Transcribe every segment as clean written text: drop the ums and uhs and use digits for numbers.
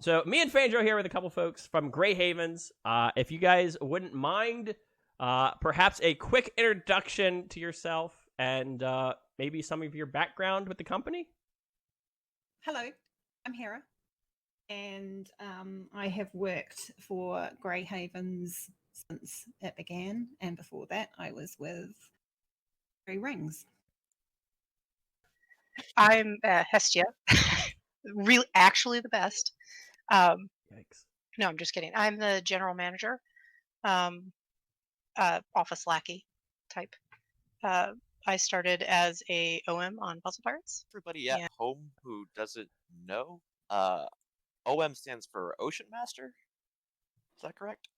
So me and Fangel are here with a couple folks from Grey Havens. If you guys wouldn't mind, perhaps a quick introduction to yourself and maybe some of your background with the company. Hello, I'm Hera, and I have worked for Grey Havens since it began, and before that I was with Grey Rings. I'm Hestia, really, actually the best. Yikes. No, I'm just kidding. I'm the general manager, office lackey type. I started as a OM on Puzzle Pirates. Everybody at home who doesn't know, OM stands for Ocean Master. Is that correct?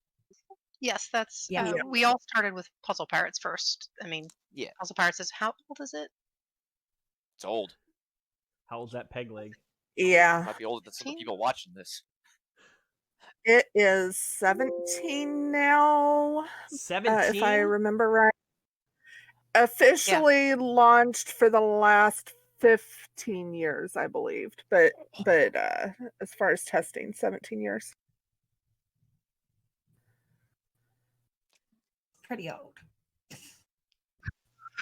Yes, that's. Yeah. We all started with Puzzle Pirates first. I mean, Yeah, Puzzle Pirates is how old is it? it's old. How old's that peg leg? Yeah, Might be older than some of the people watching this. it is 17 now, 17? if I remember right. Officially launched for the last 15 years, I believed, but as far as testing, 17 years. Pretty old.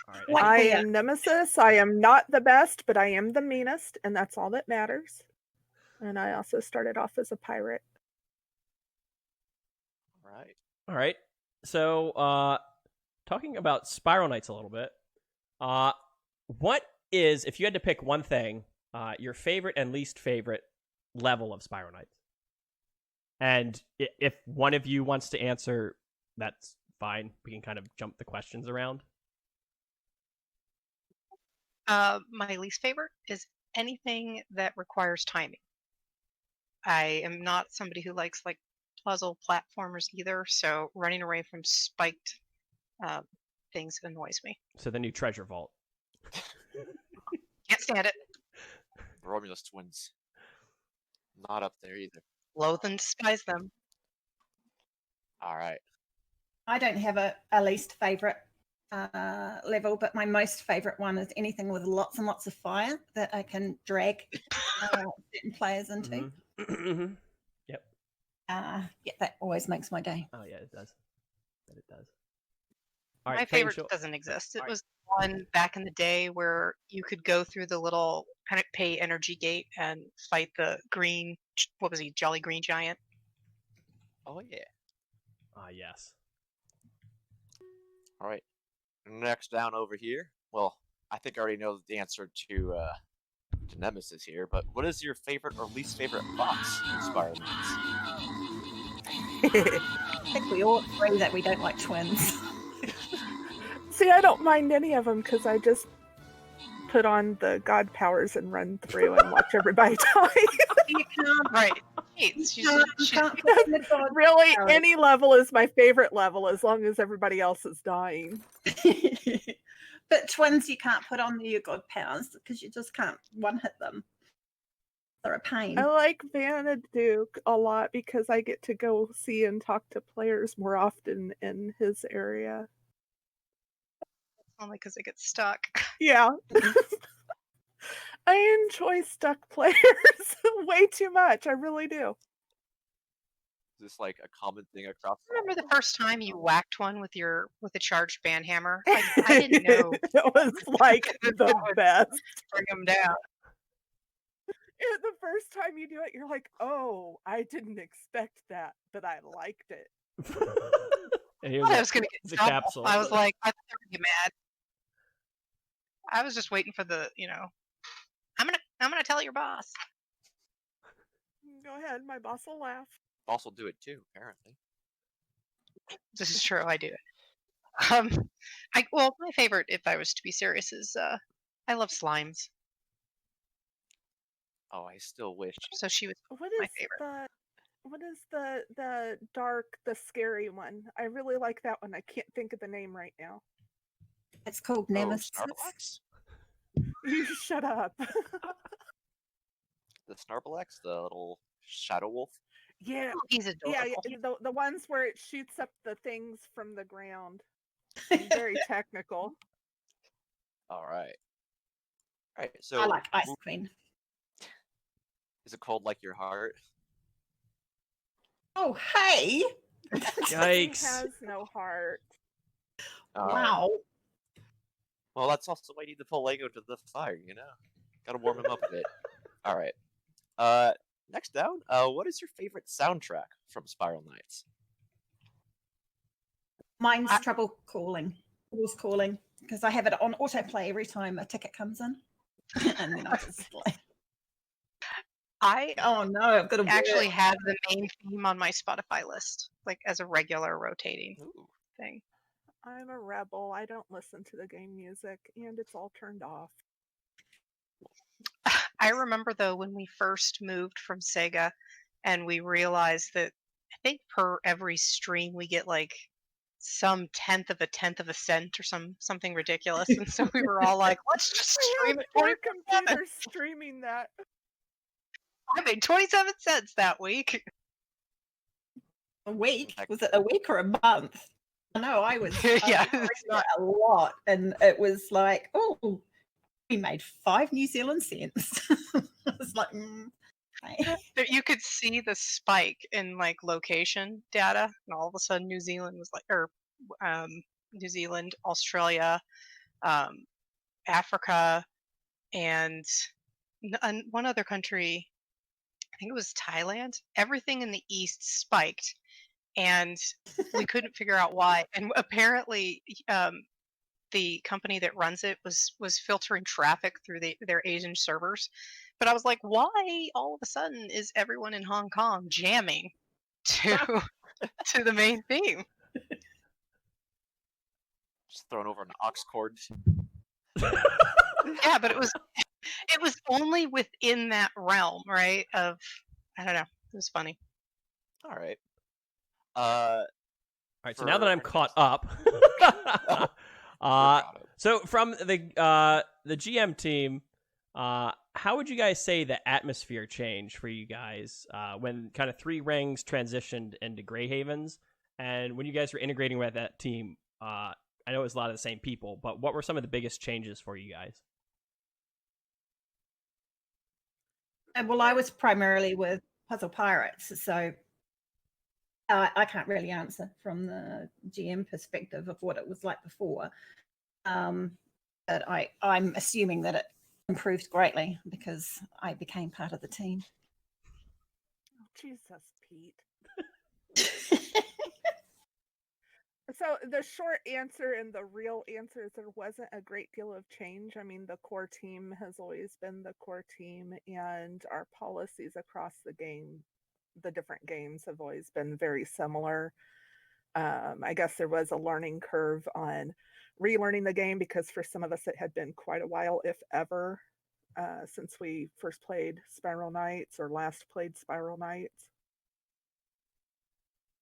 All right. What? I am Nemesis. I am not the best, but I am the meanest, and that's all that matters. And I also started off as a pirate. Right. All right. So, talking about Spiral Knights a little bit, what is, if you had to pick one thing, your favorite and least favorite level of Spiral Knights? And if one of you wants to answer, that's fine. We can kind of jump the questions around. My least favorite is anything that requires timing. I am not somebody who likes like puzzle platformers either, so running away from spiked things annoys me. So the new Treasure Vault. Can't stand it. The Romulus twins. Not up there either. Loathe and despise them. All right. I don't have a least favorite level, but my most favorite one is anything with lots and lots of fire that I can drag certain players into. Mm-hmm. Yep. Yeah, that always makes my day. Oh yeah, it does. It does. All right, My favorite Fangel. doesn't exist. It All was one back in the day where you could go through the little kind of pay energy gate and fight the green, what was he, Jolly Green Giant? Oh yeah. Ah, yes. All right. Next down over here. Well, I think I already know the answer to Nemesis here, but what is your favorite or least favorite box in Spiral Knights? I think we all agree that we don't like twins. See, I don't mind any of them because I just put on the god powers and run through and watch everybody die. You can't, right. She's Really, any level is my favorite level as long as everybody else is dying. But twins you can't put on your god powers because you just can't one-hit them. They're a pain. I like Duke a lot because I get to go see and talk to players more often in his area. only because it gets stuck. Yeah. I enjoy stuck players way too much. I really do. Is this like a common thing across? Remember the first time you whacked one with a charged ban hammer? I didn't know. It was like the best. Bring them down. The first time you do it, you're like, "Oh, I didn't expect that, but I liked it." And I was going to get the double. capsule. I was like, I thought they were gonna get mad. I was just waiting for the, I'm gonna tell your boss. Go ahead, my boss will laugh. Boss will do it too, apparently. This is true. I do it. My favorite, if I was to be serious, is I love slimes. Oh, I still wish. So she was What my is favorite. what is the dark, the scary one? I really like that one. I can't think of the name right now. It's called Nemesis. Snarplex? You shut up. The Snarplex, the little shadow wolf. Yeah, Oh, he's adorable. yeah. The ones where it shoots up the things from the ground. Very technical. All right. So I like Ice Queen. Is it cold like your heart? Oh, hey! He Yikes. has no heart. All right. Wow. Well, that's also why you need to pull Lego to the fire, you know? Gotta warm him up a bit. All right. Next down, what is your favorite soundtrack from Spiral Knights? Mine's Trouble Calling. Trouble's Calling. Because I have it on autoplay every time a ticket comes in. And then I just like, I oh no, I've got to actually have the main theme on my Spotify list, like as a regular rotating Ooh. thing. I'm a rebel. I don't listen to the game music, and it's all turned off. I remember though when we first moved from Sega and we realized that I think per every stream we get like some tenth of a cent or something ridiculous. And so we were all like, let's just I stream had it 4 24/7. computers streaming that. I made 27 cents that week. a week. Was it a week or a month? I know I was Yeah. I that a lot, and it was like, oh, we made 5 New Zealand cents. It's like, okay. That you could see the spike in like location data, and all of a sudden New Zealand was like, or New Zealand, Australia, Africa, and one other country, I think it was Thailand. Everything in the east spiked, and we couldn't figure out why. And apparently, the company that runs it was filtering traffic through their Asian servers. But I was like, why all of a sudden is everyone in Hong Kong jamming to to the main theme? Just thrown over an aux cord. Yeah, but it was only within that realm, right? Of I don't know. It was funny. All right. All right, so now that I'm For- caught up, We're caught up. so from the GM team, how would you guys say the atmosphere changed for you guys when kind of Three Rings transitioned into Grey Havens, and when you guys were integrating with that team? I know it was a lot of the same people, but what were some of the biggest changes for you guys? Well, I was primarily with Puzzle Pirates, so I can't really answer from the GM perspective of what it was like before. But I'm assuming that it improved greatly because I became part of the team. Oh, Jesus, Pete. So the short answer and the real answer is there wasn't a great deal of change. I mean, the core team has always been the core team, and our policies across the game, the different games, have always been very similar. I guess there was a learning curve on relearning the game because for some of us it had been quite a while, if ever, since we first played Spiral Knights or last played Spiral Knights.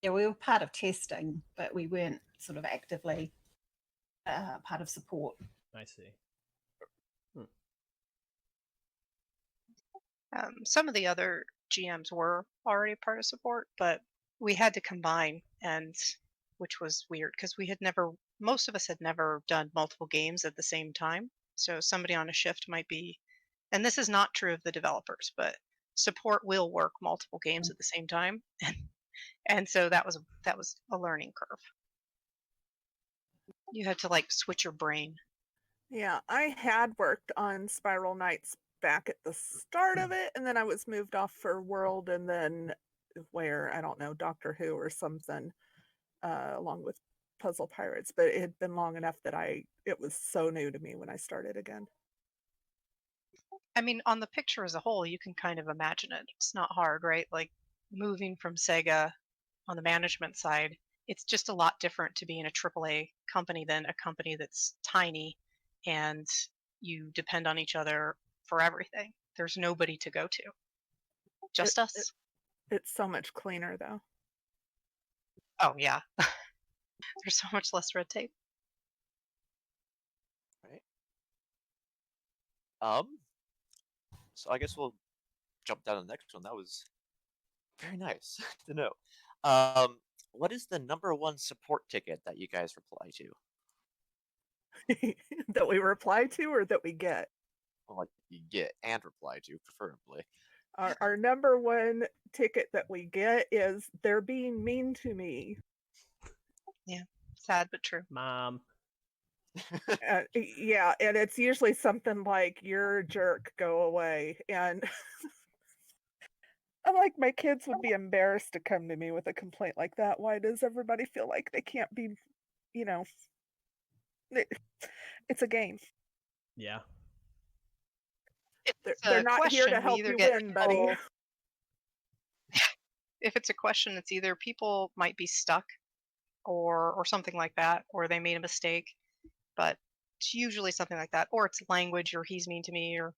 Yeah, we were part of testing, but we weren't sort of actively part of support. I see. Some of the other GMs were already part of support, but we had to combine, and which was weird because most of us had never done multiple games at the same time. So somebody on a shift might be, and this is not true of the developers, but support will work multiple games at the same time, and so that was a learning curve. You had to like switch your brain. Yeah, I had worked on Spiral Knights back at the start of it, and then I was moved off for World, and then where, I don't know, Doctor Who or something, along with Puzzle Pirates, but it had been long enough that it was so new to me when I started again. I mean, on the picture as a whole, you can kind of imagine it. It's not hard, right? Like moving from Sega on the management side, it's just a lot different to be in a AAA company than a company that's tiny and you depend on each other for everything. There's nobody to go to. Just us. It's so much cleaner, though. Oh, yeah. There's so much less red tape. Right. So I guess we'll jump down to the next one. That was very nice to know. What is the #1 support ticket that you guys reply to? That we reply to or that we get? Well, like you get and reply to, preferably. Our number one ticket that we get is they're being mean to me. Sad but true. Mom. Yeah, and it's usually something like, "You're a jerk, go away." And I'm like, my kids would be embarrassed to come to me with a complaint like that. Why does everybody feel like they can't be, you know, it's a game. Yeah. They're not here to question, we help either you get win, buddy. people- If it's a question, it's either people might be stuck or something like that, or they made a mistake, but it's usually something like that, or it's language, or he's mean to me, or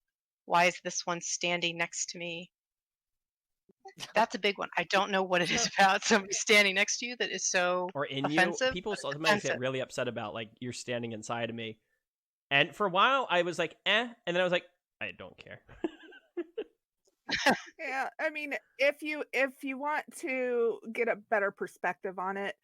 why is this one standing next to me? That's a big one. I don't know what it is about somebody standing next to you that is so Or in offensive. you. People sometimes offensive. get really upset about like you're standing inside of me. And for a while I was like, and then I was like, I don't care. Yeah, I mean, if you want to get a better perspective on it,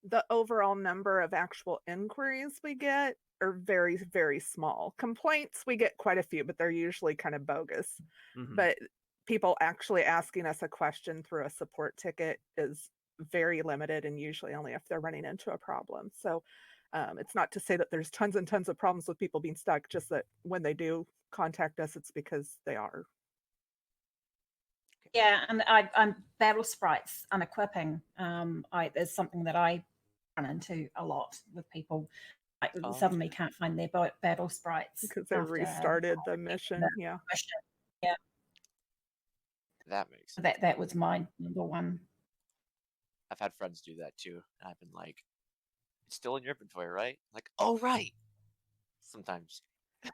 the overall number of actual inquiries we get are very, very small. Complaints, we get quite a few, but they're usually kind of bogus. Mhm. But people actually asking us a question through a support ticket is very limited, and usually only if they're running into a problem. So it's not to say that there's tons and tons of problems with people being stuck, just that when they do contact us, it's because they are. Yeah, and I'm battle sprites unequipping. There's something that I run into a lot with people. Like suddenly can't find their battle sprites because they restarted the mission. Yeah. Yeah. That makes sense. That was my number one. I've had friends do that too, and I've been like, "It's still in your inventory, right?" Like, "Oh, right." Sometimes.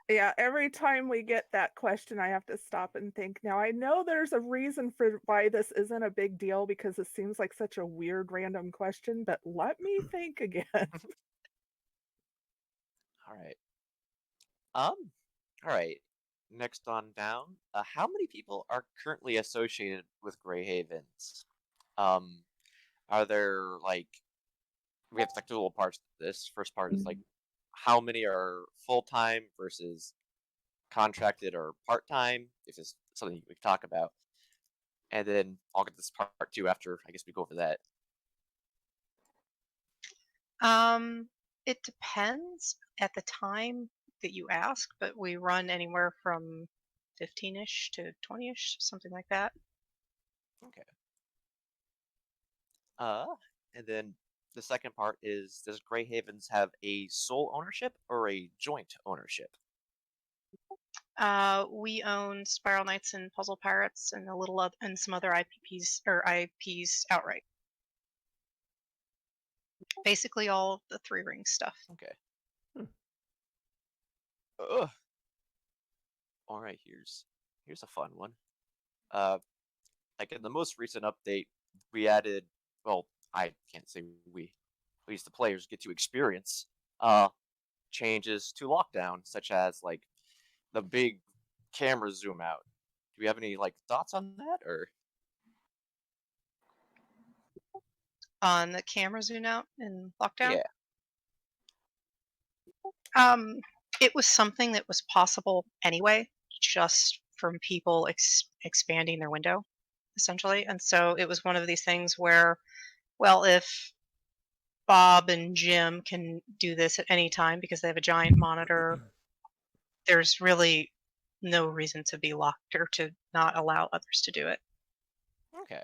Yeah, every time we get that question, I have to stop and think. Now, I know there's a reason for why this isn't a big deal because it seems like such a weird, random question, but let me think again. All right. All right. Next on down, how many people are currently associated with Grey Havens? Are there like we have like two little parts to this. First part is like how many are full time versus contracted or part time, if it's something we can talk about. And then I'll get this part two after I guess we go over that. It depends at the time that you ask, but we run anywhere from 15-ish to 20-ish, something like that. Okay. And then the second part is, does Grey Havens have a sole ownership or a joint ownership? We own Spiral Knights and Puzzle Pirates and and some other IPs outright. Basically all the 3 ring stuff. Okay. Ugh. All right, here's a fun one. Like in the most recent update, we added, well, I can't say we, at least the players get to experience changes to lockdown, such as like the big camera zoom out. Do we have any like thoughts on that, or On the camera zoom out in lockdown? Yeah. It was something that was possible anyway, just from people expanding their window, essentially. And so it was one of these things where, well, if Bob and Jim can do this at any time because they have a giant monitor, there's really no reason to be locked or to not allow others to do it. Okay.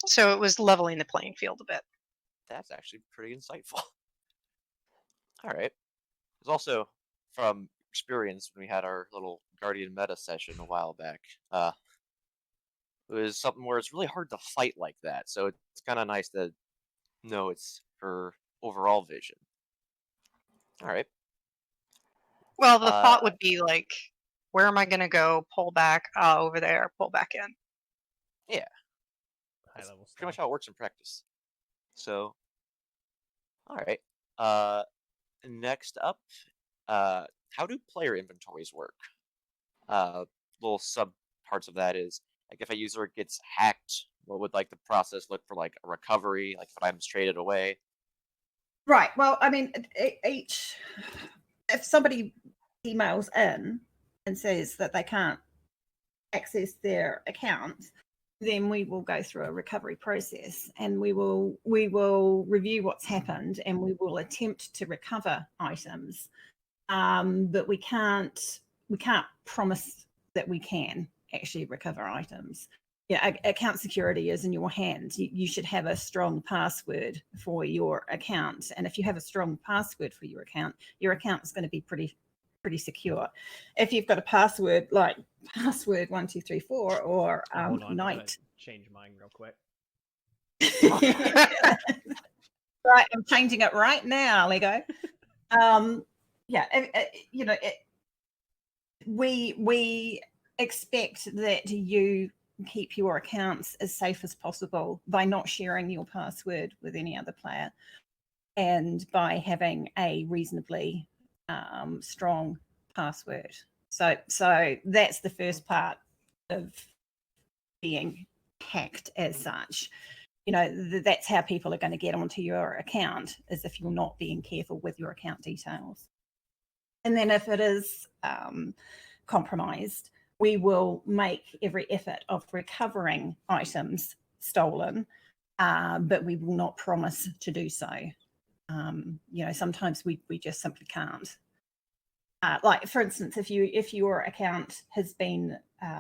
So it was leveling the playing field a bit. That's actually pretty insightful. All right. There's also, from experience, when we had our little Guardian meta session a while back, it was something where it's really hard to fight like that. So it's kind of nice to know it's for overall vision. All right. Well, the thought would be like, where am I going to go? Pull back over there, pull back in. Yeah. High level stuff. Pretty much how it works in practice. So, all right. Next up, how do player inventories work? Little sub parts of that is like if a user gets hacked, what would like the process look for like a recovery? Like if items traded away. Right. Well, I mean, if somebody emails in and says that they can't access their account, then we will go through a recovery process, and we will review what's happened, and we will attempt to recover items. But we can't promise that we can actually recover items. Yeah, account security is in your hands. You should have a strong password for your account, and if you have a strong password for your account is going to be pretty secure. If you've got a password like password 1234 or Hold on, I gotta night, change mine real quick. right, I'm changing it right now, Lego. We expect that you keep your accounts as safe as possible by not sharing your password with any other player, and by having a reasonably strong password. So that's the first part of being hacked as such. That's how people are going to get onto your account, is if you're not being careful with your account details. And then if it is compromised, we will make every effort of recovering items stolen, but we will not promise to do so. Sometimes we just simply can't. Like, for instance, if your account has been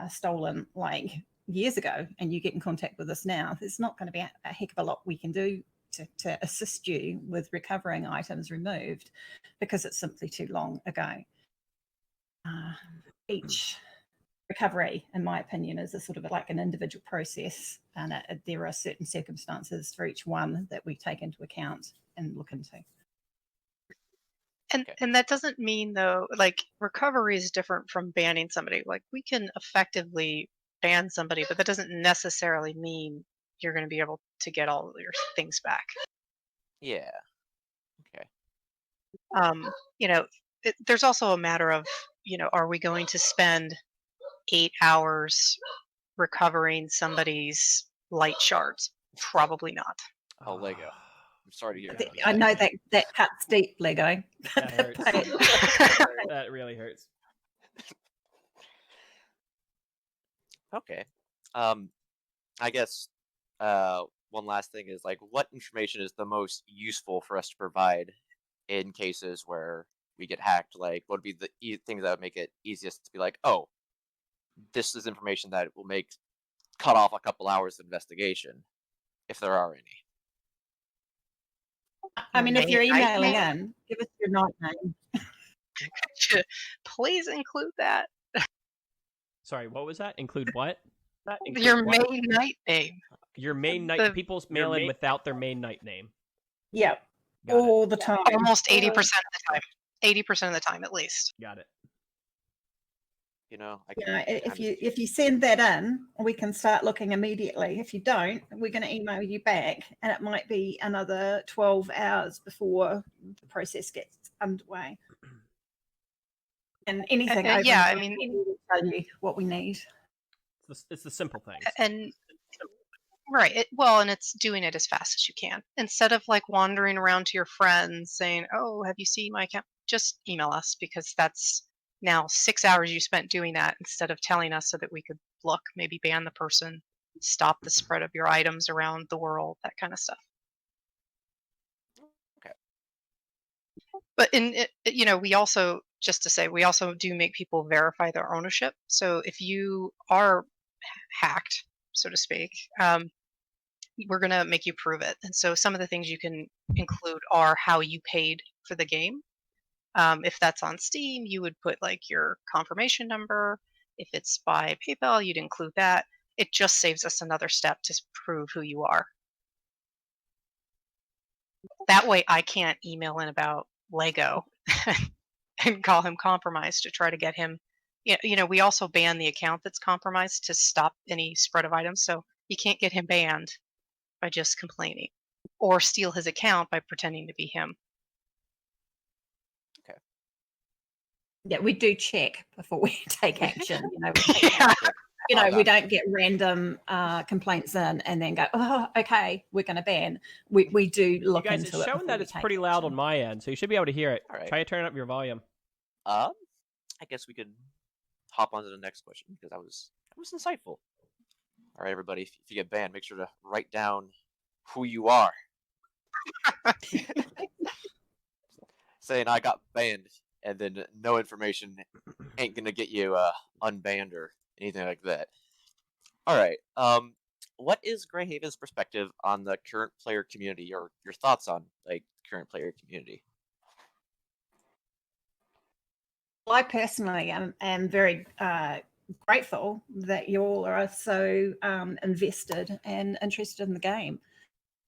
stolen like years ago and you get in contact with us now, there's not going to be a heck of a lot we can do to assist you with recovering items removed, because it's simply too long ago. Each recovery, in my opinion, is a sort of like an individual process, and there are certain circumstances for each one that we take into account and look into. And that doesn't mean, though, like, recovery is different from banning somebody. Like, we can effectively ban somebody, but that doesn't necessarily mean you're going to be able to get all of your things back. Yeah. Okay. There's also a matter of, are we going to spend 8 hours recovering somebody's light shards? Probably not. Oh, Lego. I'm sorry to hear that. I know that cuts deep, Lego. That hurts. That really hurts. Okay. I guess one last thing is, like, what information is the most useful for us to provide in cases where we get hacked? Like, what would be the things that would make it easiest to be like, oh, this is information that will cut off a couple hours of investigation, if there are any. I mean, if you're emailing name? in, give us your night name. Please include that. Sorry, what was that? Include what? Your main night name. Your main night. People's mail in without their main night name. Yep. Got all it. the time. Almost 80% of the time. 80% of the time, at least. Got it. If you send that in, we can start looking immediately. If you don't, we're going to email you back, and it might be another 12 hours before the process gets underway. And anything over, we'll tell you what we need. It's the simple things. And right, and it's doing it as fast as you can, instead of like wandering around to your friends saying, "Oh, have you seen my account?" Just email us, because that's now 6 hours you spent doing that instead of telling us, so that we could look, maybe ban the person, stop the spread of your items around the world, that kind of stuff. Okay. But we also, just to say, we also do make people verify their ownership. So if you are hacked, so to speak, we're going to make you prove it. And so some of the things you can include are how you paid for the game. If that's on Steam, you would put like your confirmation number. If it's by PayPal, you'd include that. It just saves us another step to prove who you are. That way I can't email in about Lego and call him compromised to try to get him. We also ban the account that's compromised to stop any spread of items. So you can't get him banned by just complaining, or steal his account by pretending to be him. Okay. Yeah, we do check before we take action. Yeah. We don't get random complaints in and then go, "Oh, okay, we're going to ban." We do look into it. It's showing that it's pretty loud on my end, so you should be able to hear it. All right. Try to turn up your volume. I guess we could hop on to the next question, because that was It was insightful. All right, everybody, if you get banned, make sure to write down who you are. Saying I got banned and then no information ain't gonna get you unbanned or anything like that. All right. What is Greyhaven's perspective on the current player community, or your thoughts on like current player community? Well, I personally am very grateful that you all are so invested and interested in the game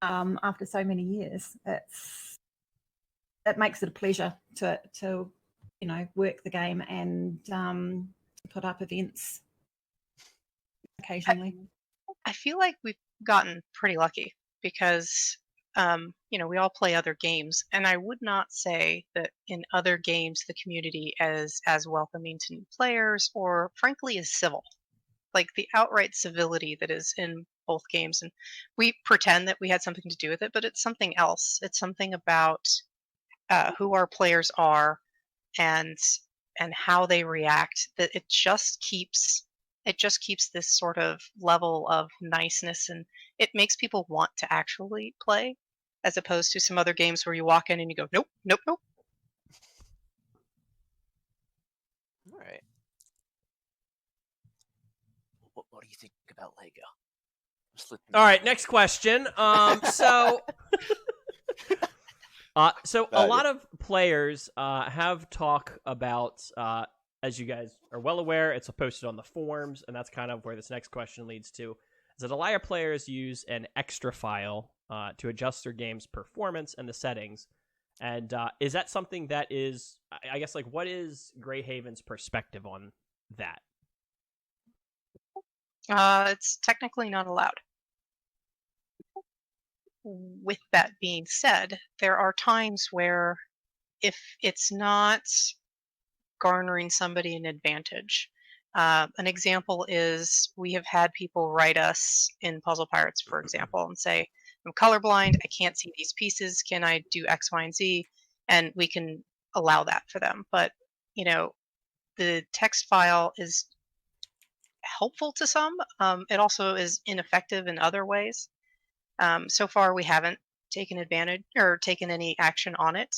after so many years. It makes it a pleasure to work the game and put up events occasionally. I feel like we've gotten pretty lucky because we all play other games, and I would not say that in other games the community is as welcoming to new players or frankly is civil. Like the outright civility that is in both games, and we pretend that we had something to do with it, but it's something else. It's something about who our players are and how they react, that it just keeps this sort of level of niceness, and it makes people want to actually play, as opposed to some other games where you walk in and you go, nope, nope, nope. All right. What do you think about Lego? All right, next question. So a lot of players have talk about, as you guys are well aware, it's posted on the forums, and that's kind of where this next question leads to. Is that a lot of players use an extra file to adjust their game's performance and the settings? And is that something that is, I guess, like, what is Greyhaven's perspective on that? It's technically not allowed. With that being said, there are times where if it's not garnering somebody an advantage, an example is we have had people write us in Puzzle Pirates, for example, and say, I'm colorblind, I can't see these pieces, can I do X, Y, and Z? And we can allow that for them. But, the text file is helpful to some. It also is ineffective in other ways. So far, we haven't taken advantage or taken any action on it.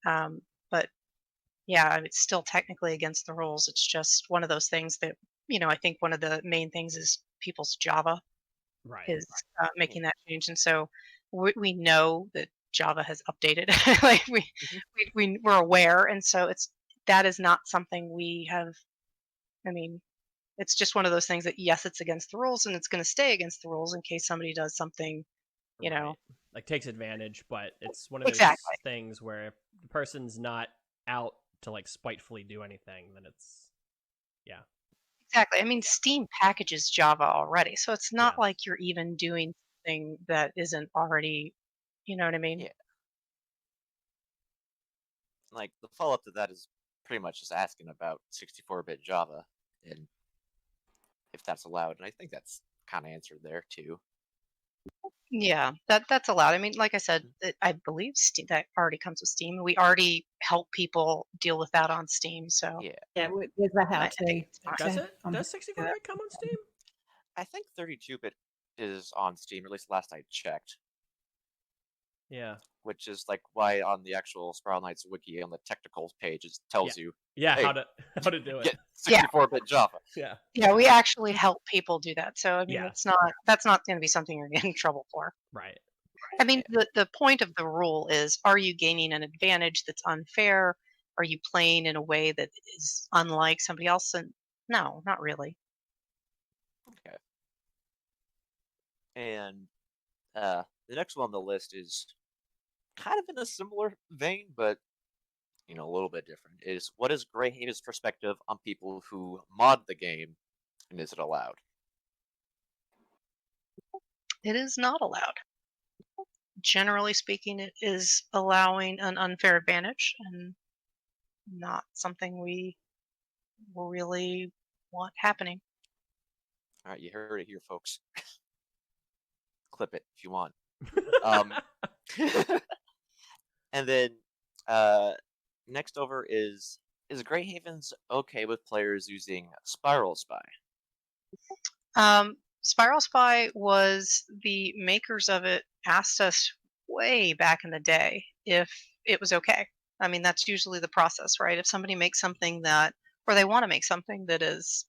But yeah, it's still technically against the rules. It's just one of those things that, I think one of the main things is people's Java is making that change. And so we know that Java has updated. Like we're aware. And so that is not something we have. I mean, it's just one of those things that, yes, it's against the rules and it's going to stay against the rules in case somebody does something, like takes advantage, but it's one of those things where if the person's not out to like spitefully do anything, then it's exactly. I mean, Steam packages Java already, so it's not like you're even doing something that isn't already, you know what I mean? Yeah. Like the follow-up to that is pretty much just asking about 64-bit Java and if that's allowed, and I think that's kind of answered there too. Yeah, that's allowed. I mean, like I said, I believe Steam, that already comes with Steam. We already help people deal with that on Steam. So yeah, there's that how too. Does it? Does 64-bit come on Steam? I think 32-bit is on Steam, or at least last I checked. Yeah. Which is like why on the actual Spiral Knights wiki on the technicals page it tells you hey, how to do it. Get 64-bit Java. Yeah. Yeah, we actually help people do that. So I mean, Yeah. that's not going to be something you're getting in trouble for. Right. I mean, the point of the rule is: are you gaining an advantage that's unfair? Are you playing in a way that is unlike somebody else? And no, not really. Okay. And the next one on the list is kind of in a similar vein, but a little bit different. Is what is Greyhaven's perspective on people who mod the game, and is it allowed? It is not allowed. Generally speaking, it is allowing an unfair advantage and not something we really want happening. All right, you heard it here, folks. Clip it if you want. And then next over is Greyhaven's okay with players using Spiral Spy? Spiral Spy was the makers of it asked us way back in the day if it was okay. I mean, that's usually the process, right? If somebody makes something that, or they want to make something that is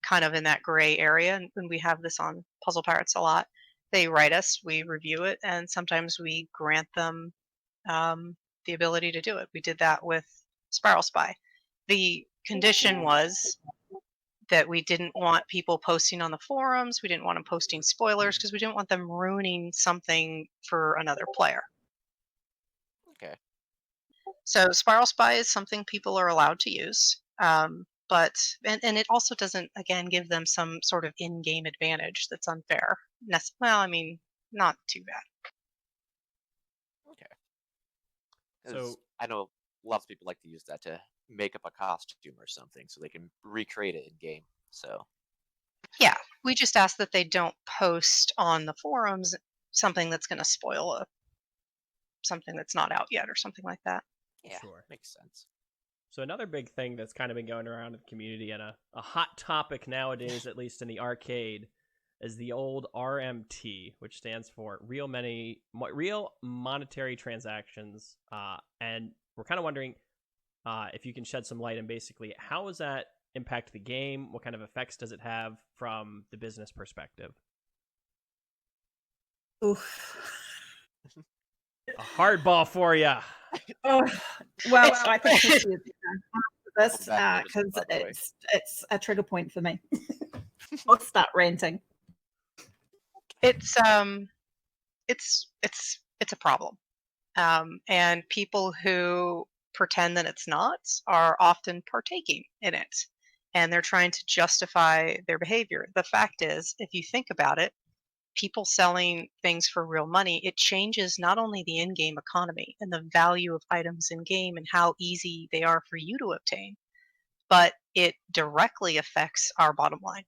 kind of in that gray area, and we have this on Puzzle Pirates a lot, they write us, we review it, and sometimes we grant them the ability to do it. We did that with Spiral Spy. The condition was that we didn't want people posting on the forums. We didn't want them posting spoilers because we didn't want them ruining something for another player. Okay. So Spiral Spy is something people are allowed to use. But it also doesn't, again, give them some sort of in-game advantage that's unfair. Well, I mean, not too bad. Okay. 'Cause So I know lots of people like to use that to make up a costume or something so they can recreate it in game. So Yeah, we just ask that they don't post on the forums something that's going to spoil something that's not out yet or something like that. yeah, Sure. makes sense. So another big thing that's kind of been going around in the community and a hot topic nowadays, at least in the arcade, is the old RMT, which stands for real monetary transactions. And we're kind of wondering if you can shed some light on basically how does that impact the game? What kind of effects does it have from the business perspective? Oof. A hardball for you. Oh, well, I think Hestia is this Welcome back, because by the way. it's a trigger point for me. I'll start ranting. It's a problem, and people who pretend that it's not are often partaking in it, and they're trying to justify their behavior. The fact is, if you think about it, people selling things for real money, it changes not only the in-game economy and the value of items in game and how easy they are for you to obtain, but it directly affects our bottom line.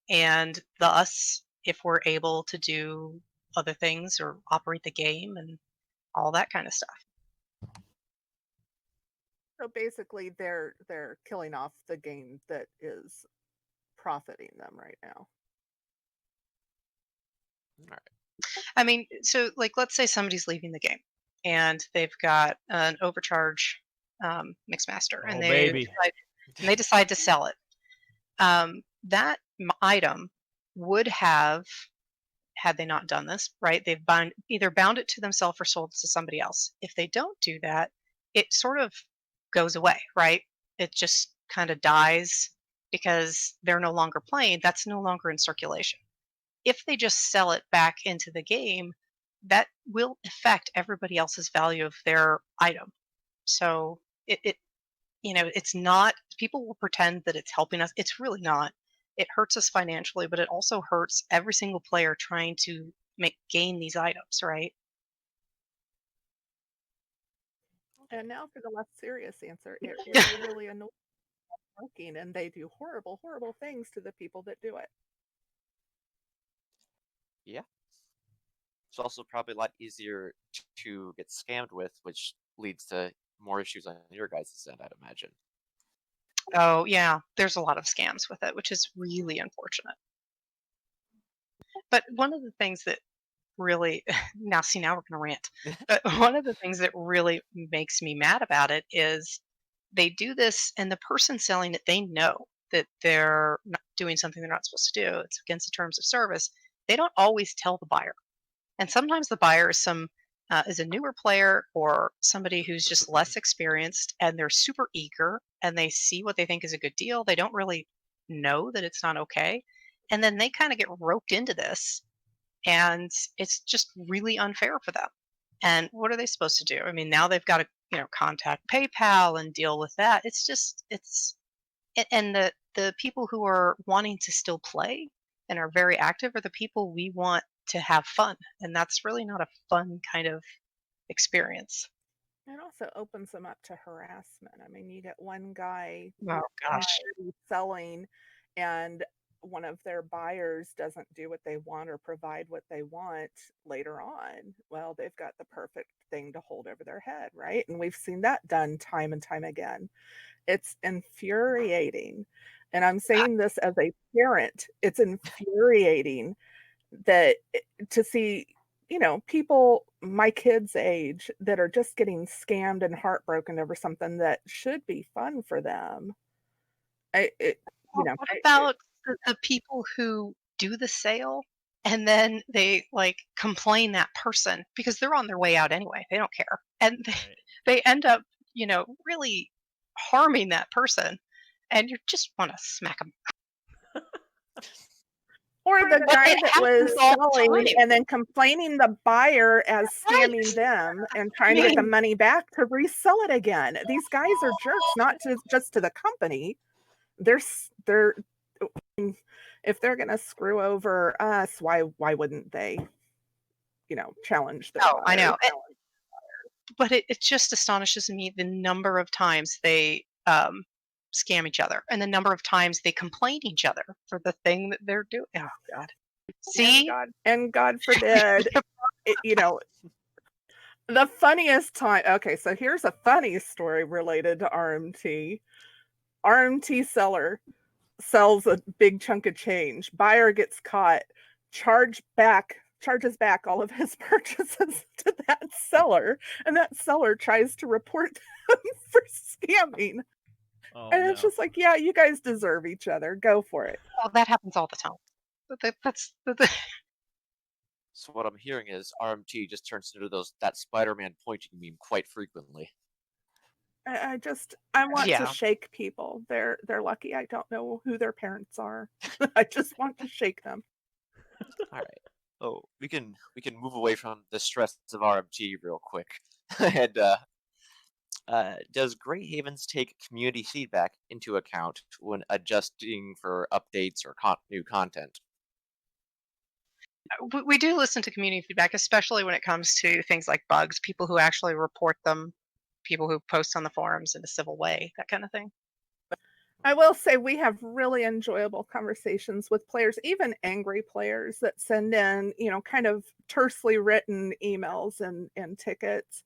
And thus, if we're able to do other things or operate the game and all that kind of stuff. So basically, they're killing off the game that is profiting them right now. All right. I mean, so like, let's say somebody's leaving the game and they've got an overcharge Mixmaster, Oh, and baby. they decide to sell it. That item would have, had they not done this, right? They've either bound it to themselves or sold it to somebody else. If they don't do that, it sort of goes away, right? It just kind of dies because they're no longer playing. That's no longer in circulation. If they just sell it back into the game, that will affect everybody else's value of their item. So it it's not, people will pretend that it's helping us. It's really not. It hurts us financially, but it also hurts every single player trying to gain these items, right? And now for the less serious answer, it really annoys working, and they do horrible, horrible things to the people that do it. Yeah. It's also probably a lot easier to get scammed with, which leads to more issues on your guys' end, I'd imagine. Oh, yeah, there's a lot of scams with it, which is really unfortunate. But one of the things that really, now we're going to rant. But one of the things that really makes me mad about it is they do this, and the person selling it, they know that they're not doing something they're not supposed to do. It's against the terms of service. They don't always tell the buyer. And sometimes the buyer is a newer player or somebody who's just less experienced, and they're super eager and they see what they think is a good deal. They don't really know that it's not okay. And then they kind of get roped into this, and it's just really unfair for them. And what are they supposed to do? I mean, now they've got to, contact PayPal and deal with that. And the people who are wanting to still play and are very active are the people we want to have fun, and that's really not a fun kind of experience. It also opens them up to harassment. I mean, you get one guy Oh gosh. selling, and one of their buyers doesn't do what they want or provide what they want later on, well, they've got the perfect thing to hold over their head, right? And we've seen that done time and time again. It's infuriating. And I'm saying this as a parent, it's infuriating that to see, people my kids' age that are just getting scammed and heartbroken over something that should be fun for them. What about the people who do the sale and then they complain that person because they're on their way out anyway. They don't care. And they end up, really harming that person, and you just want to smack them. Or the guy that was selling and then complaining the buyer as scamming them and trying to get the money back to resell it again. These guys are jerks, not just to the company. They're if they're gonna screw over us, why wouldn't they, challenge their I know. But it just astonishes me the number of times they scam each other and the number of times they complain each other for the thing that they're doing. Oh God. See? And God forbid, the funniest time. Okay, so here's a funny story related to RMT. RMT seller sells a big chunk of change. Buyer gets caught, charges back all of his purchases to that seller, and that seller tries to report them for scamming. And it's just like, yeah, you guys deserve each other. Go for it. Oh, that happens all the time. So what I'm hearing is RMT just turns into that Spider-Man pointing meme quite frequently. I want to shake people. They're lucky I don't know who their parents are. I just want to shake them. All right. Oh, we can move away from the stress of RMT real quick. And does Great Havens take community feedback into account when adjusting for updates or new content? We do listen to community feedback, especially when it comes to things like bugs, people who actually report them, people who post on the forums in a civil way, that kind of thing. I will say we have really enjoyable conversations with players, even angry players that send in, kind of tersely written emails and tickets.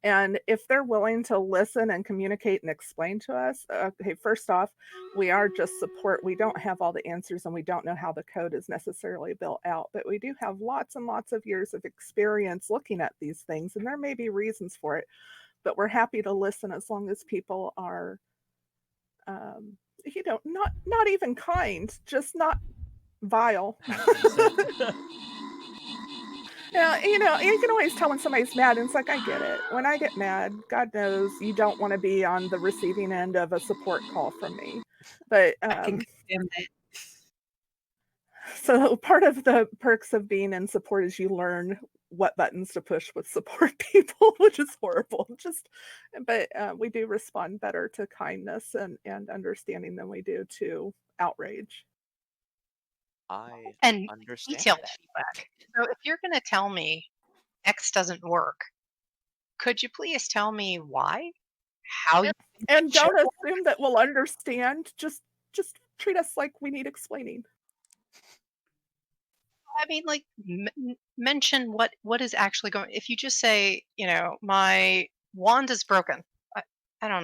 And if they're willing to listen and communicate and explain to us, okay, first off, we are just support. We don't have all the answers and we don't know how the code is necessarily built out, but we do have lots and lots of years of experience looking at these things, and there may be reasons for it, but we're happy to listen as long as people are, not even kind, just not vile. Yeah, you can always tell when somebody's mad, and it's like, I get it. When I get mad, God knows you don't want to be on the receiving end of a support call from me. But I can confirm that. So part of the perks of being in support is you learn what buttons to push with support people, which is horrible. But we do respond better to kindness and understanding than we do to outrage. I understand detailed that. feedback. So if you're going to tell me X doesn't work, could you please tell me why? How? And don't assume that we'll understand. Just treat us like we need explaining. I mean, mention what is actually going. If you just say, my wand is broken, I don't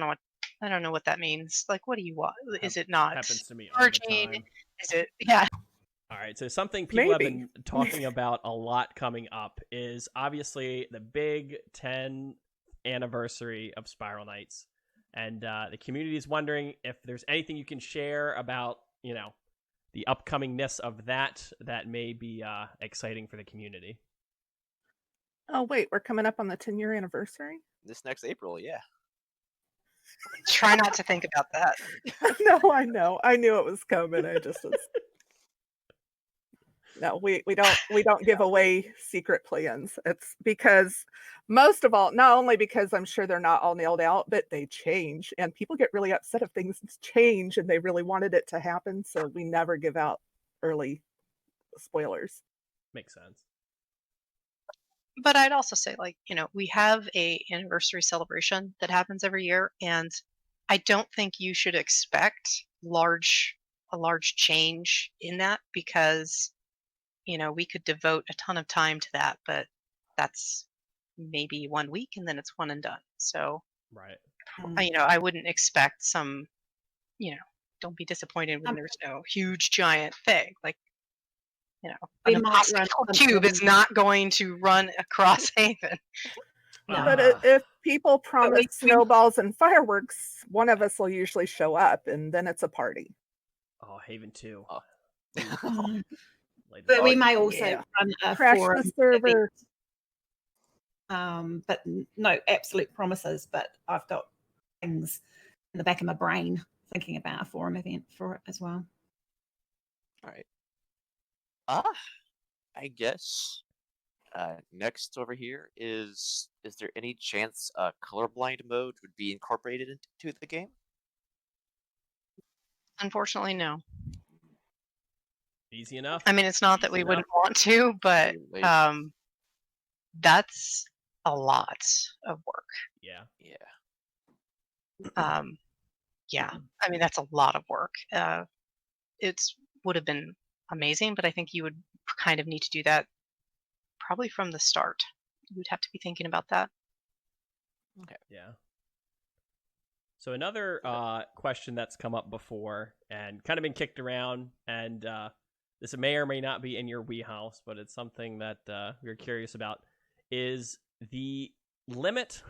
know what that means. Like, what do you want? Is it not happens to me all the time? Is it? Yeah. All right, so something people have been talking about a lot coming up is obviously the big 10th anniversary of Spiral Knights, and the community is wondering if there's anything you can share about, the upcomingness of that may be exciting for the community. Oh wait, we're coming up on the 10-year anniversary? This next April, yeah. Try not to think about that. No, I know. I knew it was coming. I just was. No, we don't give away secret plans. It's because, most of all, not only because I'm sure they're not all nailed out, but they change, and people get really upset if things change and they really wanted it to happen. So we never give out early spoilers. Makes sense. But I'd also say, we have a anniversary celebration that happens every year, and I don't think you should expect large a large change in that because, we could devote a ton of time to that, but that's maybe 1 week and then it's one and done. So, Right. I wouldn't expect some, don't be disappointed when there's no huge giant thing. Like, We an might run impossible something- cube is not going to run across Haven. No. But if people promise snowballs and fireworks, one of us will usually show up, and then it's a party. Oh, Haven 2. But we may also Yeah. run a Crash forum the server. event. But no absolute promises. But I've got things in the back of my brain thinking about a forum event for it as well. All right. I guess next over here is there any chance colorblind mode would be incorporated into the game? Unfortunately, no. Easy enough. I mean, it's not that we wouldn't want to, but Too late. that's a lot of work. Yeah. Yeah, I mean, that's a lot of work. It would have been amazing, but I think you would kind of need to do that probably from the start. You would have to be thinking about that. Yeah. So another question that's come up before and kind of been kicked around, and this may or may not be in your wheelhouse, but it's something that we're curious about, is the limit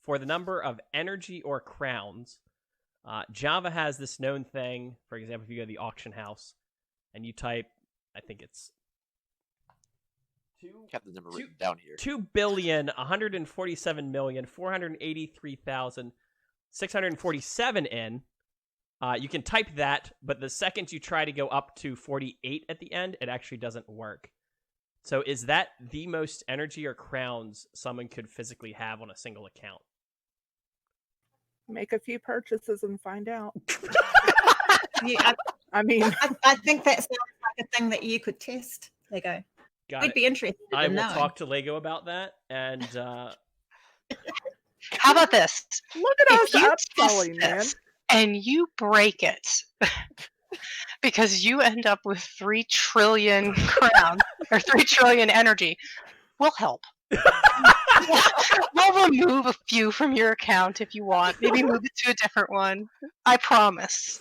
for the number of energy or crowns. Java has this known thing. For example, if you go to the auction house and you type, I think it's Have the number written down here. 2,147,483,647 in. You can type that, but the second you try to go up to 48 at the end, it actually doesn't work. So is that the most energy or crowns someone could physically have on a single account? Make a few purchases and find out. Yeah, I mean, I think that sounds like a thing that you could test, Lego. Got We'd it. be interested I in will knowing. talk to Lego about that, and How about this? look at If us you upselling, test man. this and you break it because you end up with 3 trillion crowns or 3 trillion energy, we'll help. We'll remove a few from your account if you want. Maybe move it to a different one. I promise.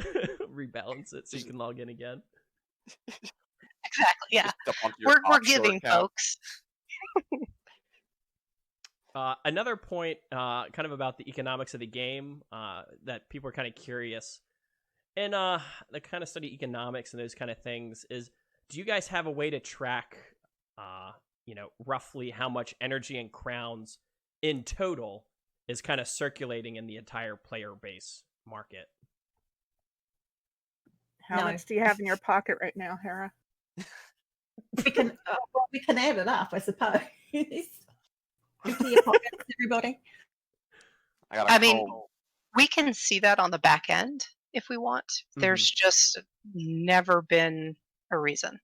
rebalance it so you can log in again. Exactly. Yeah. Just dump onto your We're offshore giving, account. folks. Another point, kind of about the economics of the game, that people are kind of curious. And the kind of study economics and those kind of things is, do you guys have a way to track, roughly how much energy and crowns in total is kind of circulating in the entire player base market? How No. much do you have in your pocket right now, Hera? We can add it up, I suppose. Empty your pockets, everybody. I mean, we can see that on the back end if we want. Mm-hmm. There's just never been a reason.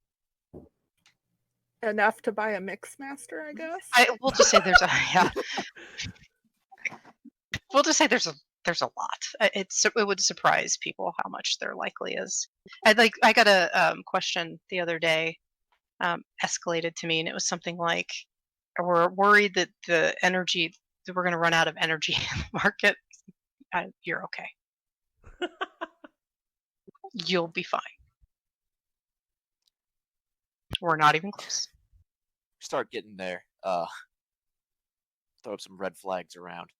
Enough to buy a Mixmaster, I guess. We'll just say there's a We'll just say there's a lot. It would surprise people how much there likely is. I got a question the other day, escalated to me, and it was something like, "We're worried that that we're going to run out of energy in the market." You're okay. You'll be fine. We're not even close. Start getting there. Throw up some red flags around.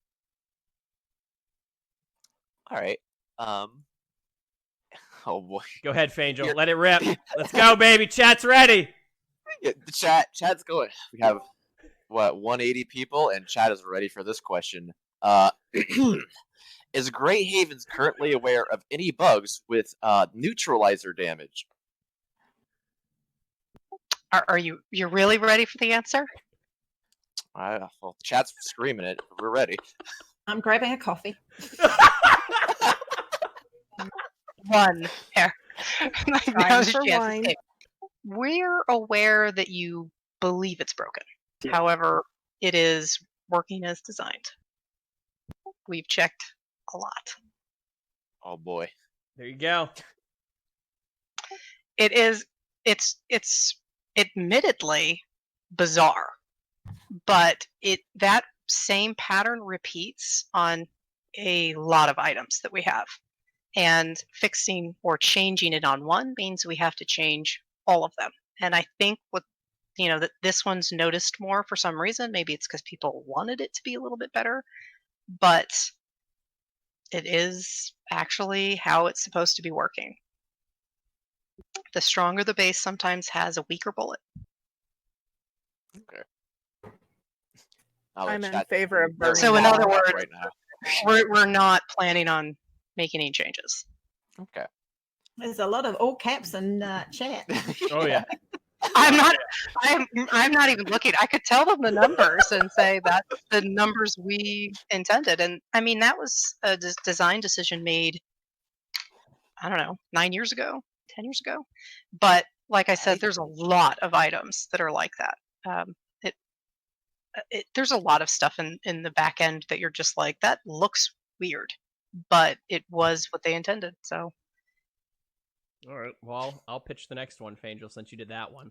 All right. Oh boy. Go ahead, Fangel. Let it rip. Let's go, baby. Chat's ready. Yeah, the chat's going. We have 180 people, and chat is ready for this question. Is Grey Havens currently aware of any bugs with neutralizer damage? Are you're really ready for the answer? Well, chat's screaming it. We're ready. I'm grabbing a coffee. One here. Now's your for chance to wine. say, we're aware that you believe it's broken. However, it is working as designed. We've checked a lot. Oh boy. There you go. it is. It's admittedly bizarre, but that same pattern repeats on a lot of items that we have. And fixing or changing it on one means we have to change all of them. And I think that this one's noticed more for some reason. Maybe it's because people wanted it to be a little bit better, but it is actually how it's supposed to be working. The stronger the base sometimes has a weaker bullet. Okay. I'm in favor of burning. So in other words, right now. we're not planning on making any changes. Okay. There's a lot of all caps in chat. Oh yeah. I'm not even looking. I could tell them the numbers and say that's the numbers we intended. And I mean, that was a design decision made, I don't know, 9 years ago, 10 years ago. But like I said, there's a lot of items that are like that. There's a lot of stuff in the back end that you're just like, that looks weird, but it was what they intended. So. All right. Well, I'll pitch the next one, Fangel, since you did that one.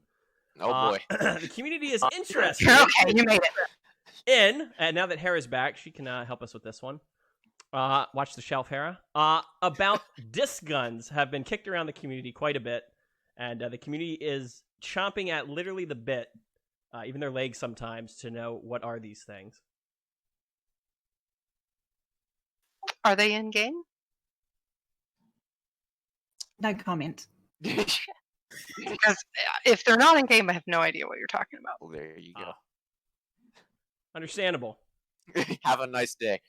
Oh boy. The community is interested. Okay, you made it. And now that Hera's back, she can help us with this one. Watch the shelf, Hera. About disc guns have been kicked around the community quite a bit, and the community is chomping at literally the bit, even their legs sometimes, to know what are these things. Are they in game? No comment. Because if they're not in game, I have no idea what you're talking about. Well, there you go. Understandable. Have a nice day.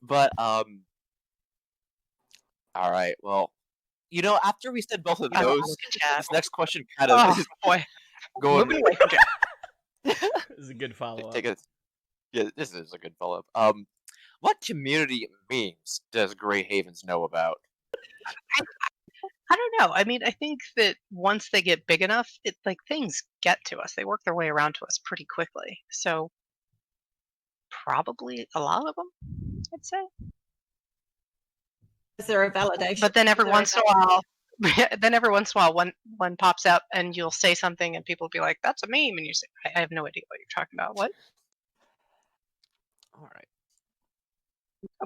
But all right. Well, after we said both of those, this next question kind of going. Moving away from chat. This is a good follow-up. This is a good follow-up. What community memes does Grey Havens know about? I don't know. I mean, I think that once they get big enough, things get to us. They work their way around to us pretty quickly. So probably a lot of them, I'd say. Is there a validation? But then every once in a while, one pops up and you'll say something and people will be like, "That's a meme," and you say, "I have no idea what you're talking about. What?" All right.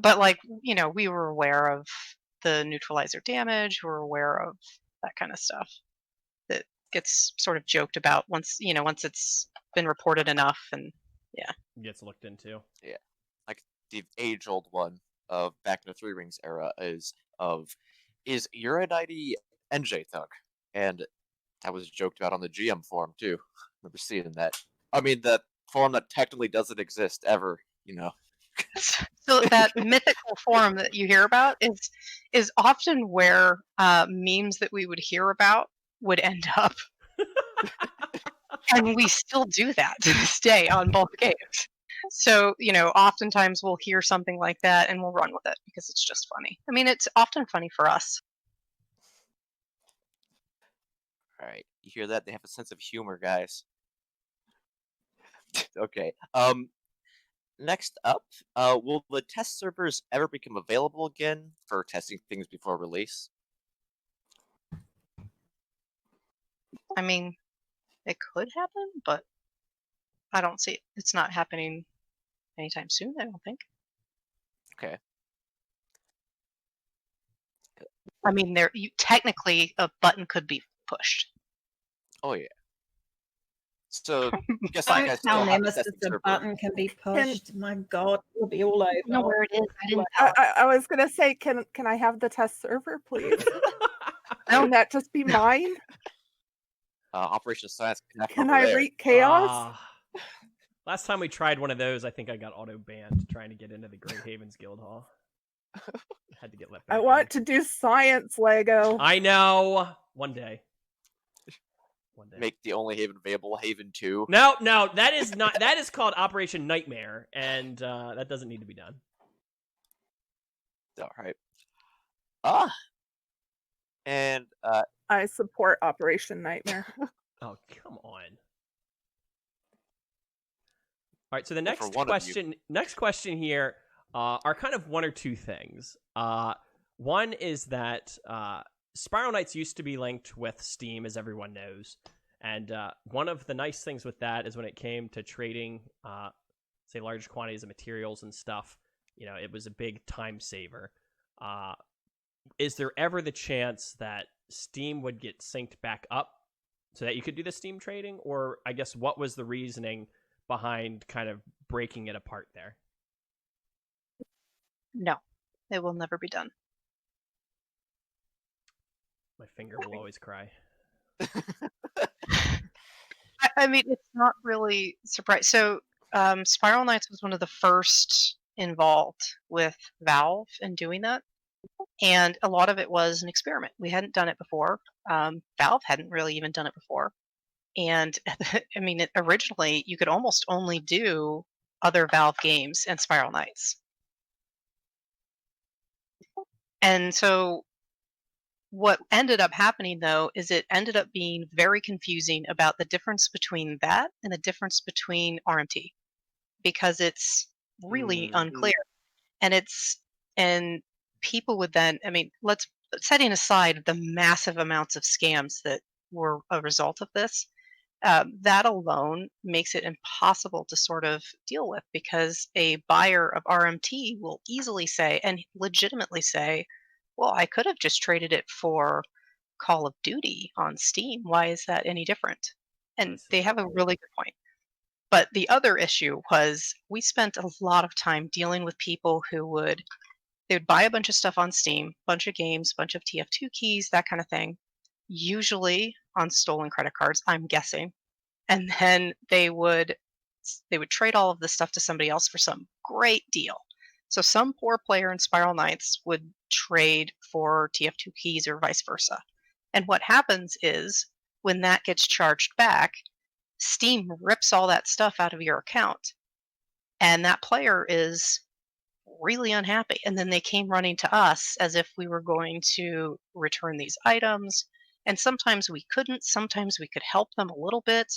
But we were aware of the neutralizer damage. We're aware of that kind of stuff that gets sort of joked about once it's been reported enough, and yeah, gets looked into. Yeah, like the age-old one of back in the Three Rings era is Uranite NJ Thug, and that was joked about on the GM forum too. Remember seeing that? I mean, the forum that technically doesn't exist ever. So that mythical forum that you hear about is often where memes that we would hear about would end up. And we still do that to this day on both games. So, oftentimes we'll hear something like that and we'll run with it because it's just funny. I mean, it's often funny for us. All right, you hear that? They have a sense of humor, guys. Okay. Next up, will the test servers ever become available again for testing things before release? I mean, it could happen, but I don't see it. It's not happening anytime soon, I don't think. Okay. I mean, technically a button could be pushed. Oh yeah. So, guess Don't tell Nemesis the button can be pushed. My God, it'll be all over. I know where it is. I didn't. I was gonna say, can I have the test server, please? Can that just be mine? Operation Science. Can I wreak chaos? Last time we tried one of those, I think I got auto banned trying to get into the Great Havens Guild Hall. Had to get let back. I want to do science, Lego. I know. One day. Make the only Haven available Haven 2. No, that is not. That is called Operation Nightmare, and that doesn't need to be done. All right. And I support Operation Nightmare. Oh, come on. All right, so the next question here are kind of one or two things. One is that Spiral Knights used to be linked with Steam, as everyone knows. And one of the nice things with that is when it came to trading, say, large quantities of materials and stuff, it was a big time saver. Is there ever the chance that Steam would get synced back up so that you could do the Steam trading? Or I guess what was the reasoning behind kind of breaking it apart there? No, it will never be done. My finger will always cry. I mean, it's not really surprising. So, Spiral Knights was one of the first involved with Valve in doing that. And a lot of it was an experiment. We hadn't done it before. Valve hadn't really even done it before. And I mean, originally, you could almost only do other Valve games and Spiral Knights. And so what ended up happening, though, is it ended up being very confusing about the difference between that and the difference between RMT, because it's really unclear. And people would then, I mean, setting aside the massive amounts of scams that were a result of this, that alone makes it impossible to sort of deal with, because a buyer of RMT will easily say, and legitimately say, well, I could have just traded it for Call of Duty on Steam. Why is that any different? And they have a really good point. But the other issue was we spent a lot of time dealing with people who would buy a bunch of stuff on Steam, bunch of games, bunch of TF2 keys, that kind of thing, usually on stolen credit cards, I'm guessing. And then they would trade all of this stuff to somebody else for some great deal. So some poor player in Spiral Knights would trade for TF2 keys or vice versa. And what happens is when that gets charged back, Steam rips all that stuff out of your account. And that player is really unhappy. And then they came running to us as if we were going to return these items. And sometimes we couldn't, sometimes we could help them a little bit.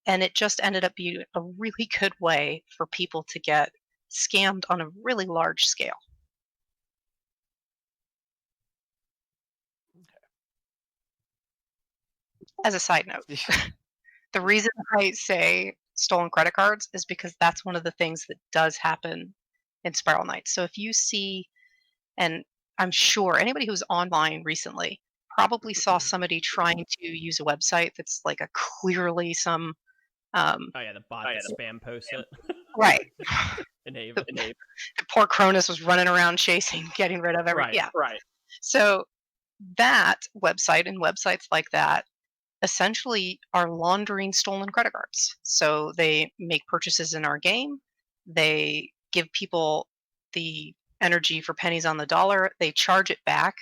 And it just ended up being a really good way for people to get scammed on a really large scale. As a side note, the reason I say stolen credit cards is because that's one of the things that does happen in Spiral Knights. So if you see, and I'm sure anybody who's online recently probably saw somebody trying to use a website that's like a clearly some the bot that spam posts it. Right. Enable. The poor Cronus was running around chasing, getting rid of everything. Yeah. Right. So that website and websites like that essentially are laundering stolen credit cards. So they make purchases in our game. They give people the energy for pennies on the dollar. They charge it back,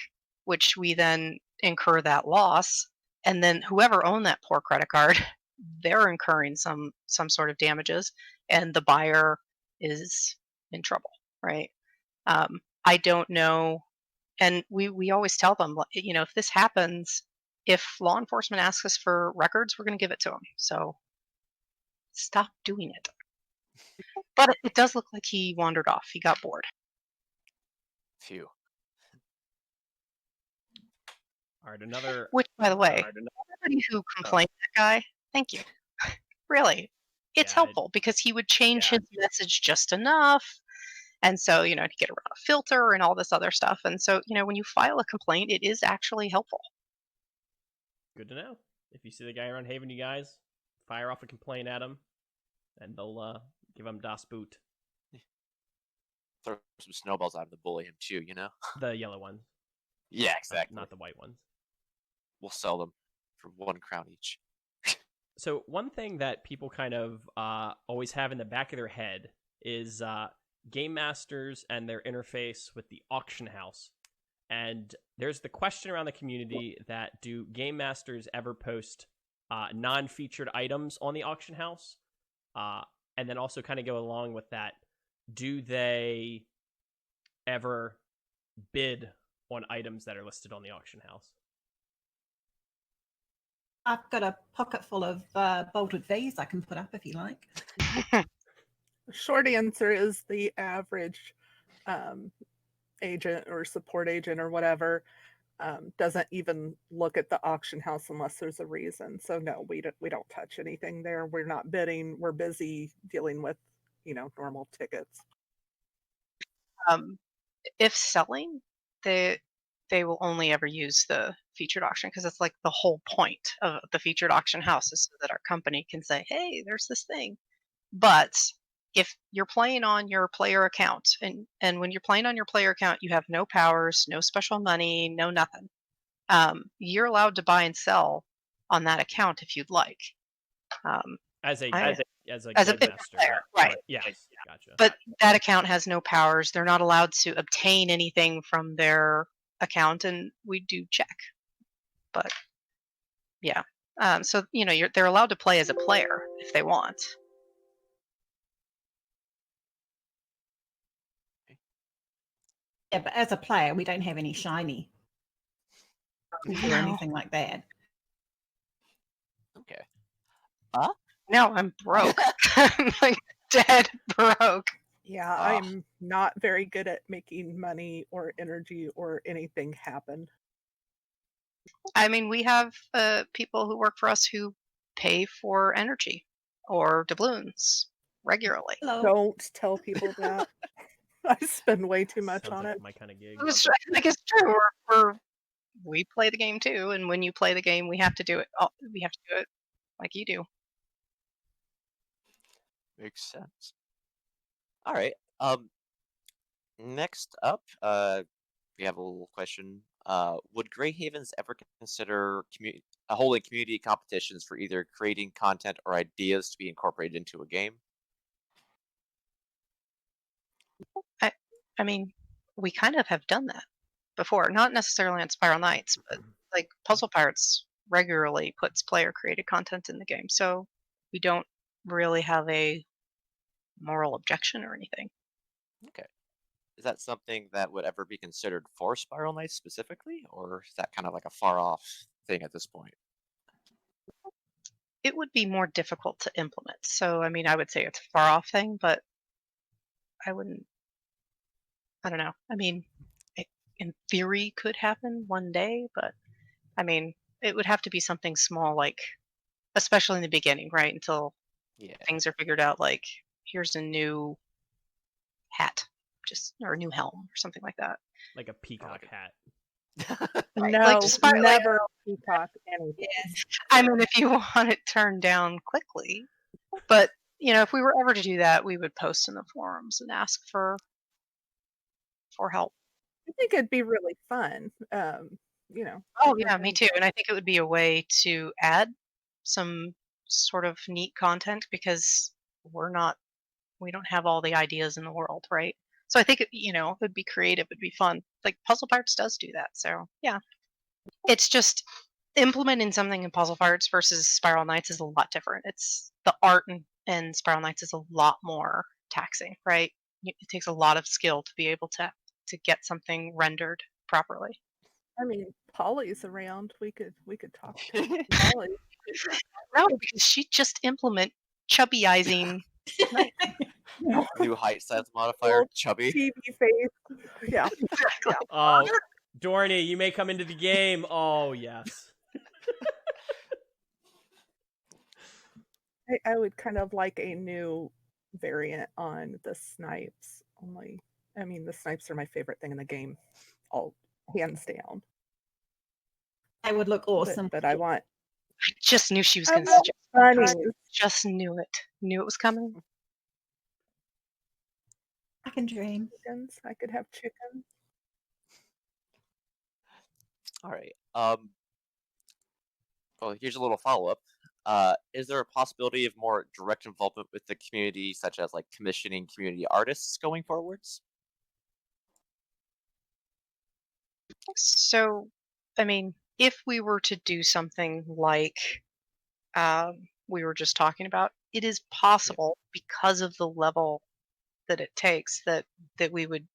which we then incur that loss. And then whoever owned that poor credit card, they're incurring some sort of damages, and the buyer is in trouble, right? I don't know. And we always tell them, if this happens, if law enforcement asks us for records, we're going to give it to them. So stop doing it. But it does look like he wandered off. He got bored. Phew. All right, another. Which, by the way, everybody who complained that guy, thank you. Really, it's helpful because he would change his message just enough. And so, to get around a filter and all this other stuff. And so, when you file a complaint, it is actually helpful. Good to know. If you see the guy around Haven, you guys, fire off a complaint at him, and they'll give him Das Boot. Throw some snowballs at him to bully him too, The yellow ones. Yeah, exactly. Not the white ones. We'll sell them for 1 crown each. So one thing that people kind of always have in the back of their head is game masters and their interface with the auction house. And there's the question around the community that do game masters ever post non-featured items on the auction house? And then also kind of go along with that, do they ever bid on items that are listed on the auction house? I've got a pocket full of bolted V's I can put up if you like. Short answer is the average agent or support agent or whatever doesn't even look at the auction house unless there's a reason. So no, we don't touch anything there. We're not bidding. We're busy dealing with, normal tickets. If selling, they will only ever use the featured auction because it's like the whole point of the featured auction house is so that our company can say, hey, there's this thing. But if you're playing on your player account, and when you're playing on your player account, you have no powers, no special money, no nothing. You're allowed to buy and sell on that account if you'd like. As a as game a master, player, right? Yes, gotcha. But that account has no powers. They're not allowed to obtain anything from their account, and we do check. But yeah, so they're allowed to play as a player if they want. Yeah, but as a player, we don't have any shiny or anything like that. Okay. No, I'm broke. I'm like dead broke. Yeah, I'm not very good at making money or energy or anything happen. I mean, we have people who work for us who pay for energy or doubloons regularly. Hello. Don't tell people that. I spend way too much Sounds on like it. my kind of gig. Like it's true. We play the game too, and when you play the game, we have to do it. We have to do it like you do. Makes sense. All right. Next up, we have a little question. Would Grey Havens ever consider holding community competitions for either creating content or ideas to be incorporated into a game? I mean, we kind of have done that before, not necessarily on Spiral Knights, but like Puzzle Pirates regularly puts player-created content in the game, so we don't really have a moral objection or anything. Okay. Is that something that would ever be considered for Spiral Knights specifically, or is that kind of like a far-off thing at this point? It would be more difficult to implement, so I mean, I would say it's a far-off thing, but I don't know. I mean, it, in theory, could happen one day, but I mean, it would have to be something small, like, especially in the beginning, right? Until things are figured out, like, here's a new hat, or a new helm, or something like that. Like a peacock hat. Right. No, Like, despite, never peacock anything. Yes. I mean, if you want it turned down quickly, but if we were ever to do that, we would post in the forums and ask for help. I think it'd be really fun. Oh yeah, me too. And I think it would be a way to add some sort of neat content because we don't have all the ideas in the world, right? So I think it would be creative, it'd be fun. Like Puzzle Parts does do that. So yeah. It's just implementing something in Puzzle Parts versus Spiral Knights is a lot different. It's the art in Spiral Knights is a lot more taxing, right? It takes a lot of skill to be able to get something rendered properly. I mean, Polly's around. We could talk to Polly. No, because she just implement chubbyizing. New height size modifier, chubby. TV face. Yeah. Exactly. Oh, Dorney, you may come into the game. Oh, yes. I would kind of like a new variant on the snipes. The snipes are my favorite thing in the game, all hands down. They would look awesome. But I want. I just knew she was I going to want suggest. bunnies. Just knew it. Knew it was coming. I can dream. Chickens. I could have chickens. All right. Well, here's a little follow-up. Is there a possibility of more direct involvement with the community, such as like commissioning community artists going forwards? So, I mean, if we were to do something like we were just talking about, it is possible because of the level that it takes that we would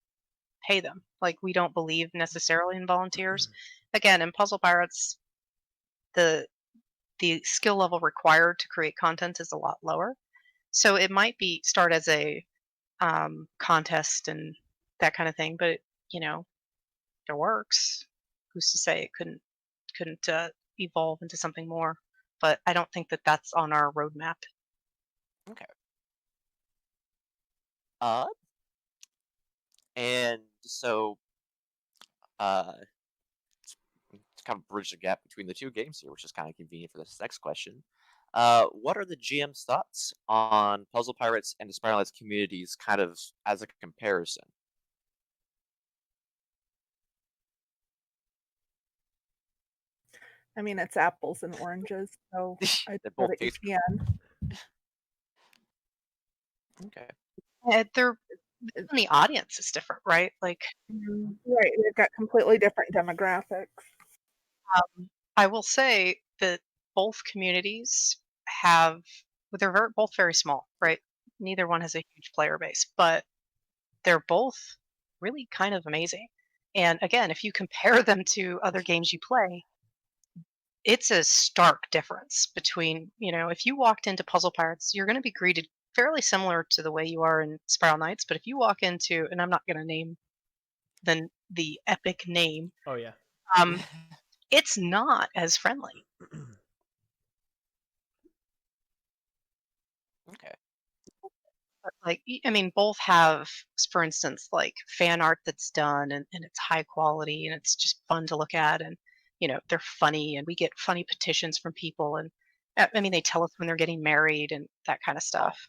pay them. Like, we don't believe necessarily in volunteers. Again, in Puzzle Pirates, the skill level required to create content is a lot lower. So it might start as a contest and that kind of thing, but it works. Who's to say it couldn't evolve into something more? But I don't think that that's on our roadmap. Okay. Uh, and so uh, to kind of bridge the gap between the two games here, which is kind of convenient for this next question. What are the GM's thoughts on Puzzle Pirates and the Spiral Knights communities, kind of as a comparison? I mean, it's apples and oranges, so I They're bet both that you taste can. okay. They're and the audience is different, right? Like, Right, they've got completely different demographics. I will say that both communities they're both very small, right? Neither one has a huge player base, but they're both really kind of amazing. And again, if you compare them to other games you play, it's a stark difference between, if you walked into Puzzle Pirates, you're going to be greeted fairly similar to the way you are in Spiral Knights. But if you walk into, and I'm not going to name the epic name, Oh yeah. it's not as friendly. Okay. But, like, both have, for instance, like fan art that's done and it's high quality and it's just fun to look at, and they're funny, and we get funny petitions from people, and they tell us when they're getting married and that kind of stuff.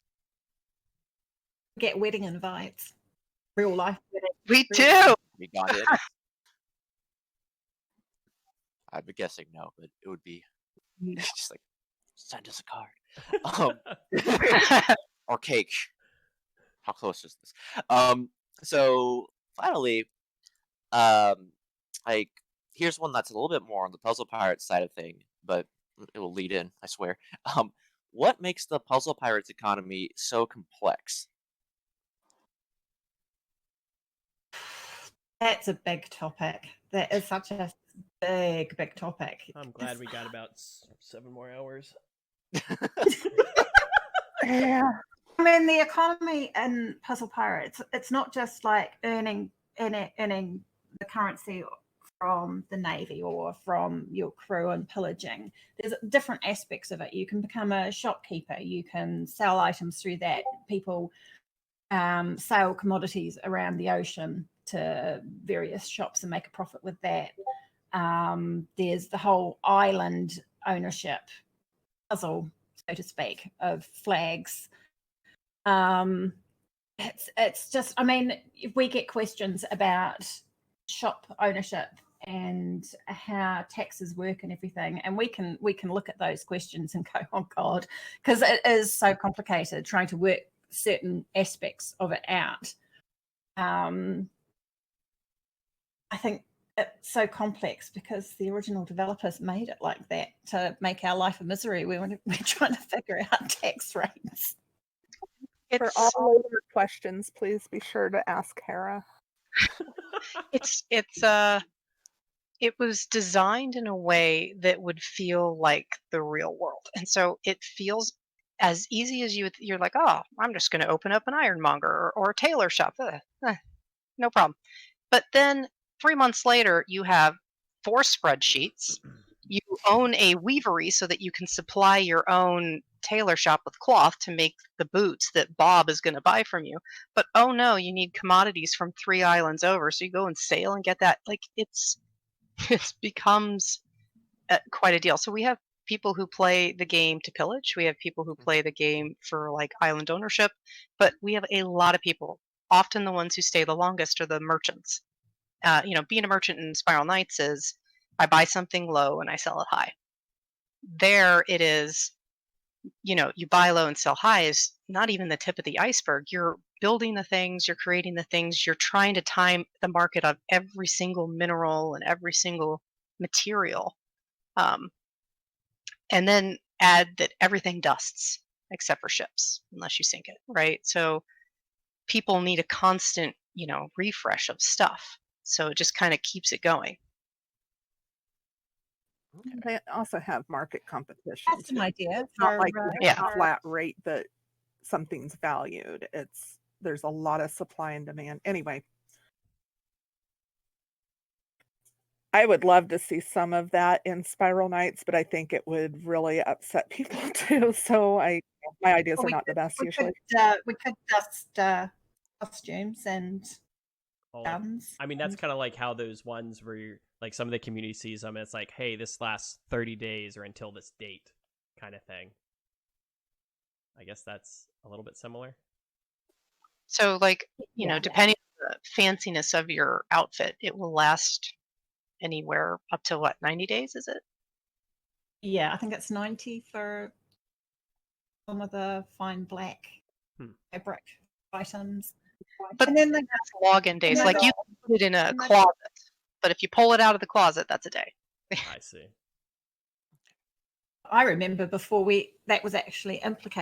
Get wedding invites, real life wedding. We do. We got it. I'd be guessing no, but it would be just like, send us a card. Or cake. How close is this? So finally, like, here's one that's a little bit more on the Puzzle Pirates side of thing, but it will lead in, I swear. What makes the Puzzle Pirates economy so complex? That's a big topic. That is such a big topic. I'm glad we got about 7 more hours. Yeah. I mean, the economy in Puzzle Pirates, it's not just like earning the currency from the navy or from your crew and pillaging. There's different aspects of it. You can become a shopkeeper. You can sell items through that. People sell commodities around the ocean to various shops and make a profit with that. There's the whole island ownership puzzle, so to speak, of flags. It's just, if we get questions about shop ownership and how taxes work and everything, and we can look at those questions and go, oh God, because it is so complicated trying to work certain aspects of it out. I think it's so complex because the original developers made it like that to make our life a misery. We're trying to figure out tax rates. For all later questions, please be sure to ask Hera. It was designed in a way that would feel like the real world, and so it feels as easy as you're like, oh, I'm just going to open up an ironmonger or a tailor shop. No problem. But then 3 months later, you have 4 spreadsheets. You own a weavery so that you can supply your own tailor shop with cloth to make the boots that Bob is going to buy from you. But oh no, you need commodities from 3 islands over, so you go and sail and get that. Like, it becomes quite a deal. So we have people who play the game to pillage. We have people who play the game for like island ownership, but we have a lot of people. Often the ones who stay the longest are the merchants. Being a merchant in Spiral Knights is I buy something low and I sell it high. There it is, you buy low and sell high is not even the tip of the iceberg. You're building the things, you're creating the things, you're trying to time the market of every single mineral and every single material. And then add that everything dusts except for ships, unless you sink it, right? So people need a constant, refresh of stuff. So it just kind of keeps it going. Okay. They also have market competition. That's an idea. It's not like you have yeah. a flat rate that something's valued. There's a lot of supply and demand. Anyway, I would love to see some of that in Spiral Knights, but I think it would really upset people too. So my ideas Well, are not the best usually. We could dust costumes and Well, guns. I mean, that's kind of like how those ones where you're, like some of the community sees them. And it's like, hey, this lasts 30 days or until this date, kind of thing. I guess that's a little bit similar. So, like, Yeah. depending on the fanciness of your outfit, it will last anywhere up to what, 90 days, is it? Yeah, I think it's 90 for some of the fine black fabric items. But and then that's login days. then Like, you can put it in a closet, but if you pull it out of the closet, that's a day. I see. I remember before that was actually and put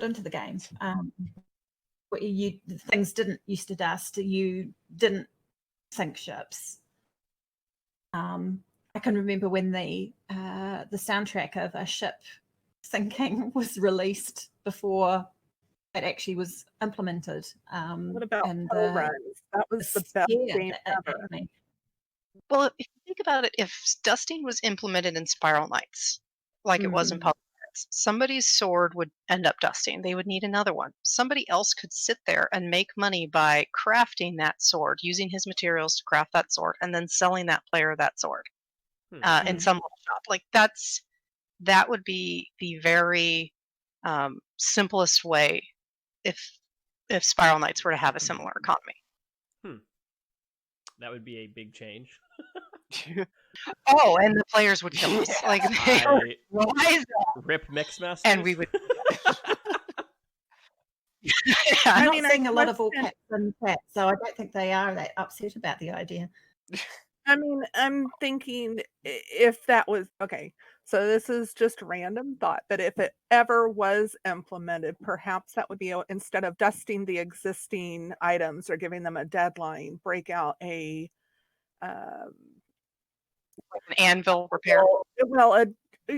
into the game. Things didn't used to dust. You didn't sink ships. I can remember when the soundtrack of a ship sinking was released before it actually was implemented. What about and Poe Runs? That was the best game ever. Well, if you think about it, if dusting was implemented in Spiral Knights, like it was in Polygon, somebody's sword would end up dusting. They would need another one. Somebody else could sit there and make money by crafting that sword, using his materials to craft that sword, and then selling that player that sword in some little shop. Like that would be the very simplest way if Spiral Knights were to have a similar economy. That would be a big change. Oh, and the players would kill us. Like, rip Mixmasters. And we would. I'm not seeing a lot of all cats in chat, so I don't think they are that upset about the idea. I mean, I'm thinking if that was okay. So this is just random thought, but if it ever was implemented, perhaps that would be instead of dusting the existing items or giving them a deadline, break out a like an anvil repair. Well,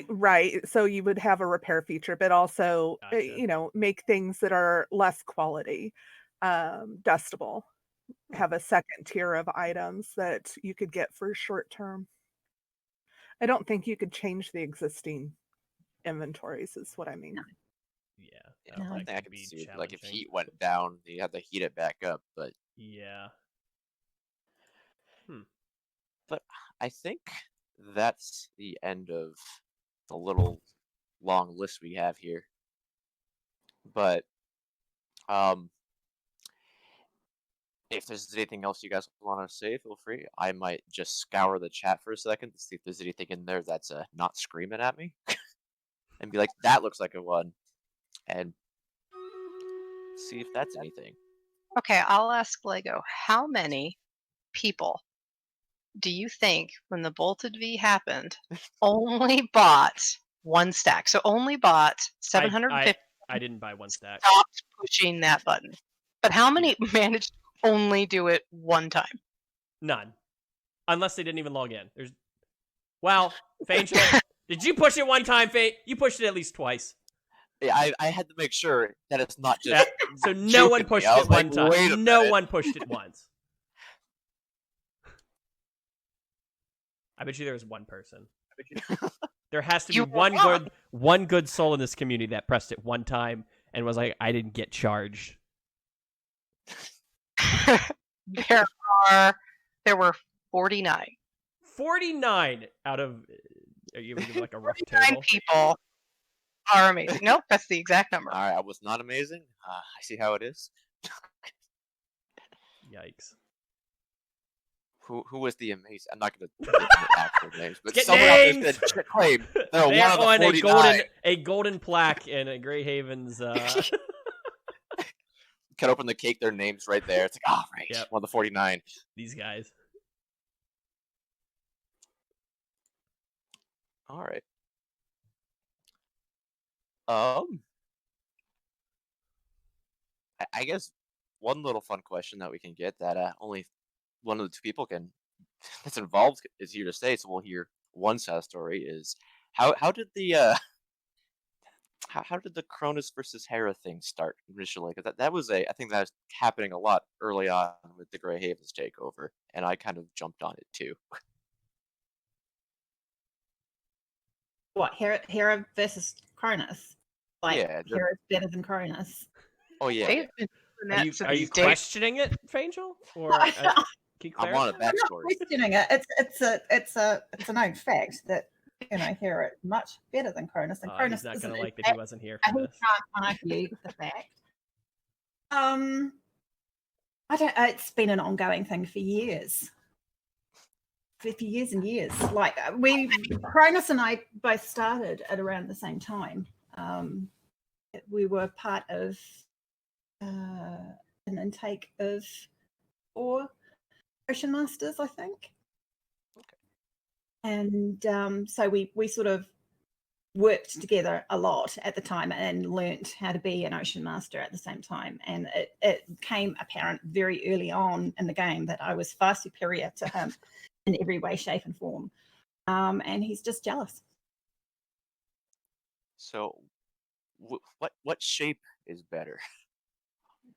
right. So you would have a repair feature, but also Gotcha. make things that are less quality dustable. Have a second tier of items that you could get for short term. I don't think you could change the existing inventories is what I mean. Yeah. I don't think I could see it. Like if heat went down, you have to heat it back up, but yeah. But I think that's the end of the little long list we have here. But if there's anything else you guys want to say, feel free. I might just scour the chat for a second to see if there's anything in there that's not screaming at me. And be like, that looks like a one. And see if that's anything. Okay, I'll ask Lego. How many people do you think, when the Bolted V happened, only bought one stack? So only bought 750. I didn't buy one stack. Stopped pushing that button. But how many managed to only do it one time? None. Unless they didn't even log in. Wow, Fangel, did you push it one time, Fate? You pushed it at least twice. Yeah, I had to make sure that it's not just. So no one pushed it one time. No one pushed it once. I bet you there was one person. There has to be one good soul in this community that pressed it one time and was like, I didn't get charged. There were 49. 49 out of, are you giving like a rough 49 total? people are amazing. Nope, that's the exact number. All right, I was not amazing. I see how it is. Yikes. Who was the amazing? I'm not going to actual names, but Get someone names! out there claim they're one of the on 49. a golden plaque in a Greyhaven's. Cut open the cake, their names right there. It's like, right, yep. One of the 49. These guys. All right. I guess one little fun question that we can get that only one of the two people that's involved is here to stay, so we'll hear one side story is how did the how did the Cronus versus Hera thing start initially? Because that was I think that was happening a lot early on with the Grey Havens takeover, and I kind of jumped on it too. What, Hera versus Cronus? Like, Yeah. Hera's better than Cronus. Oh yeah. They've been doing Are that you since day. questioning it, Fangel? Or I'm can you I'm on a clarify? not backstory. questioning it. It's a known fact that Hera is much better than Cronus, and Cronus He's not isn't going to in like that fact, he wasn't here and for he this. can't argue the fact. I don't. It's been an ongoing thing for years. For years and years. Like Cronus and I both started at around the same time. We were part of an intake of 4 Ocean Masters, I think. And so we sort of worked together a lot at the time and learnt how to be an Ocean Master at the same time. And it became apparent very early on in the game that I was far superior to him in every way, shape, and form. And he's just jealous. So, what shape is better?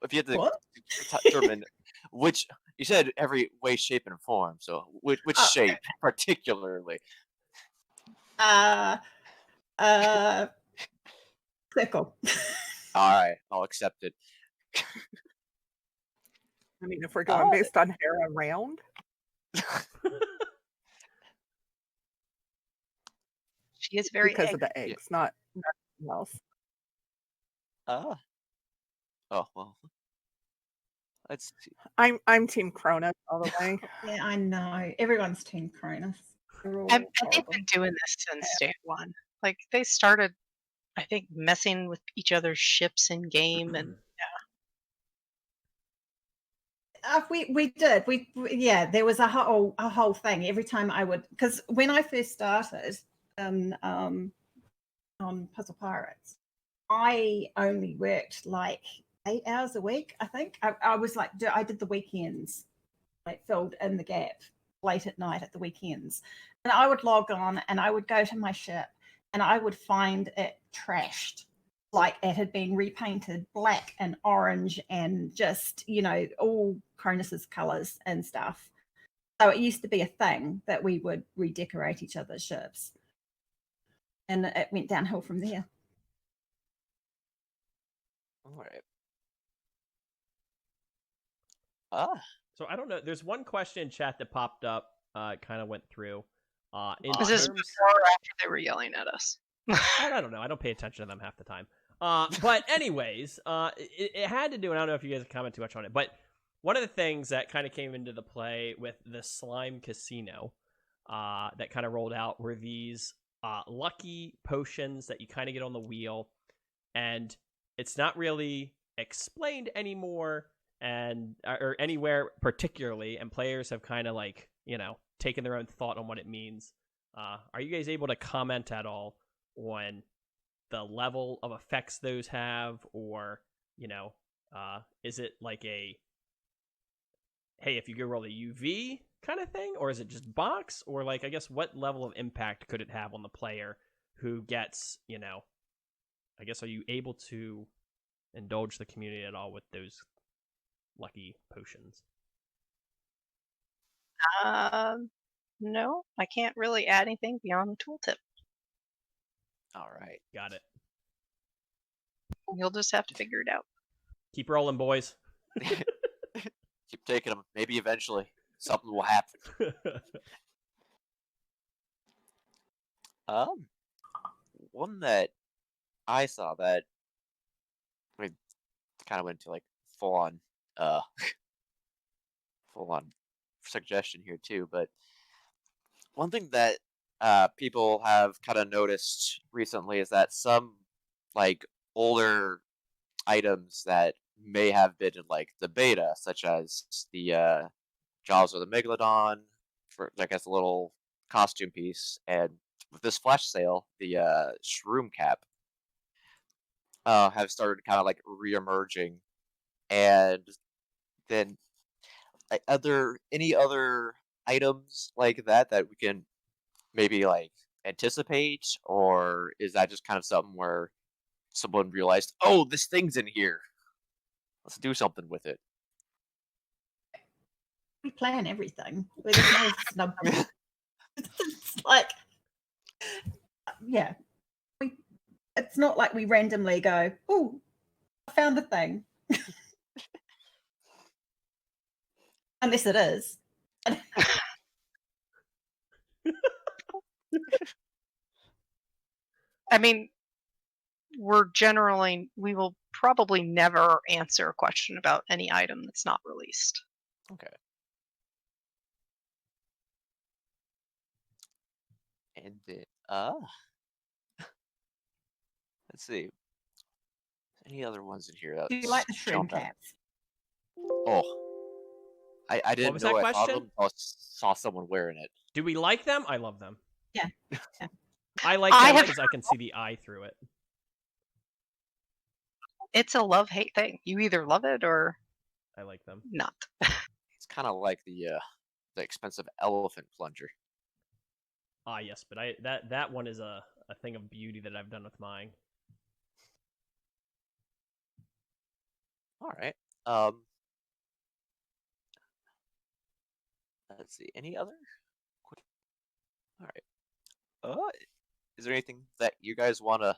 If you had to What? determine which, you said every way, shape, and form. So, which shape particularly? Circle. All right, I'll accept it. I mean, if we're going based on Hera round, She is very because egg. of the eggs, not nothing else. Oh well. Let's see. I'm Team Cronus all the way. Yeah, I know. Everyone's Team Cronus. And they've been doing this since day one. Like they started, I think, messing with each other's ships in game, and we did. Yeah, there was a whole thing. Every time I would, because when I first started on Puzzle Pirates, I only worked like 8 hours a week. I think I was like, I did the weekends, like filled in the gap late at night at the weekends, and I would log on and I would go to my ship and I would find it trashed, like it had been repainted black and orange and just all Cronus's colors and stuff. So it used to be a thing that we would redecorate each other's ships, and it went downhill from there. All right. So I don't know. There's one question in chat that popped up, kind of went through. this is before or after they were yelling at us. I don't know. I don't pay attention to them half the time. But anyways, it had to do, and I don't know if you guys comment too much on it, but one of the things that kind of came into the play with the Slime Casino that kind of rolled out were these lucky potions that you kind of get on the wheel, and it's not really explained anymore and or anywhere particularly, and players have kind of like taken their own thought on what it means. Are you guys able to comment at all on the level of effects those have, or is it like a hey, if you go roll a UV kind of thing, or is it just box, or like I guess what level of impact could it have on the player who gets I guess, are you able to indulge the community at all with those lucky potions? No, I can't really add anything beyond the tooltip. All right. Got it. You'll just have to figure it out. Keep rolling, boys. Keep taking them. Maybe eventually something will happen. One that I saw that I kind of went to like full on suggestion here too, but one thing that people have kind of noticed recently is that some like older items that may have been in like the beta, such as the Jaws of the Megalodon, for I guess a little costume piece, and with this flash sale, the shroom cap have started kind of like re-emerging, and then any other items like that we can maybe like anticipate, or is that just kind of something where someone realized, oh, this thing's in here. Let's do something with it. We plan everything. There's no snub. It's like, yeah. It's not like we randomly go, oh, I found the thing. Unless it is. I mean, we will probably never answer a question about any item that's not released. Okay. And then, let's see. Any other ones in here? Do you like the shroom caps? Oh, I didn't was know that I thought of question? them. I saw someone wearing it. Do we like them? I love them. Yeah. I like I them have- because I can see the eye through it. It's a love-hate thing. You either love it or I like them. not. It's kind of like the expensive elephant plunger. Ah, yes, but that one is a thing of beauty that I've done with mine. All right. Let's see. Any other? All right. Is there anything that you guys want to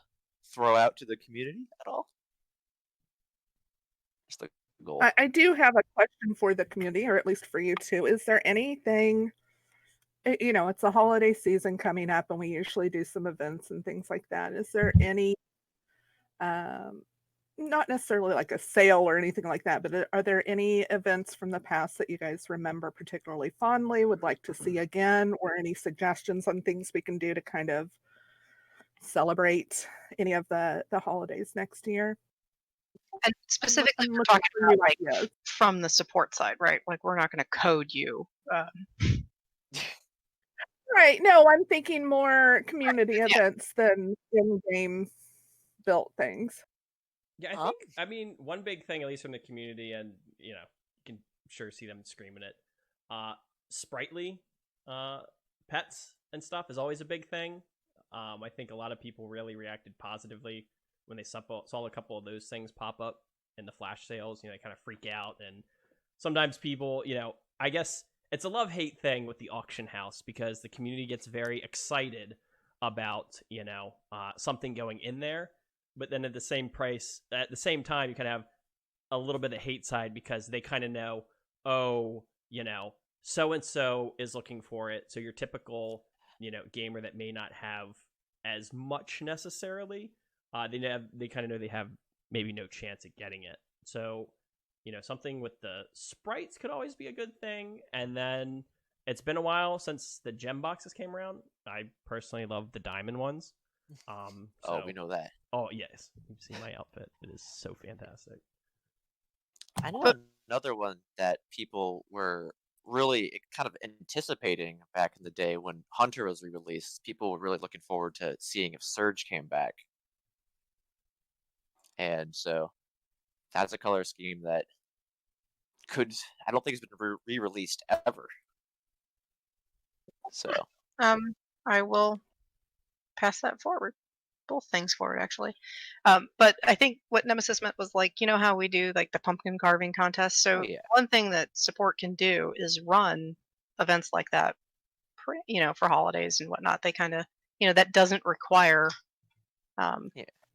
throw out to the community at all? Just the goal. I do have a question for the community, or at least for you two. Is there anything, it's a holiday season coming up, and we usually do some events and things like that. Is there any, not necessarily like a sale or anything like that, but are there any events from the past that you guys remember particularly fondly, would like to see again, or any suggestions on things we can do to kind of celebrate any of the holidays next year? And specifically, we're Looking talking for about new like ideas. from the support side, right? Like we're not going to code you. Right. No, I'm thinking more community events than in-game built things. Yeah, I mean, one big thing, at least from the community, and you can sure see them screaming it. Sprightly pets and stuff is always a big thing. I think a lot of people really reacted positively when they saw a couple of those things pop up in the flash sales. They kind of freak out, and sometimes people, I guess it's a love-hate thing with the auction house because the community gets very excited about something going in there. But then at the same time, you kind of have a little bit of hate side because they kind of know, so-and-so is looking for it. So your typical, gamer that may not have as much necessarily, they kind of know they have maybe no chance at getting it. So, something with the sprites could always be a good thing. And then it's been a while since the gem boxes came around. I personally love the diamond ones. Oh, we know that. Oh, yes. You've seen my outfit. It is so fantastic. I know another one that people were really kind of anticipating back in the day when Hunter was re-released. People were really looking forward to seeing if Surge came back. And so that's a color scheme that I don't think it's been re-released ever. So I will pass that forward. Both things forward, actually. But I think what Nemesis meant was like, how we do like the pumpkin carving contest. So one thing that support can do is run events like that, for holidays and whatnot. They kind of, that doesn't require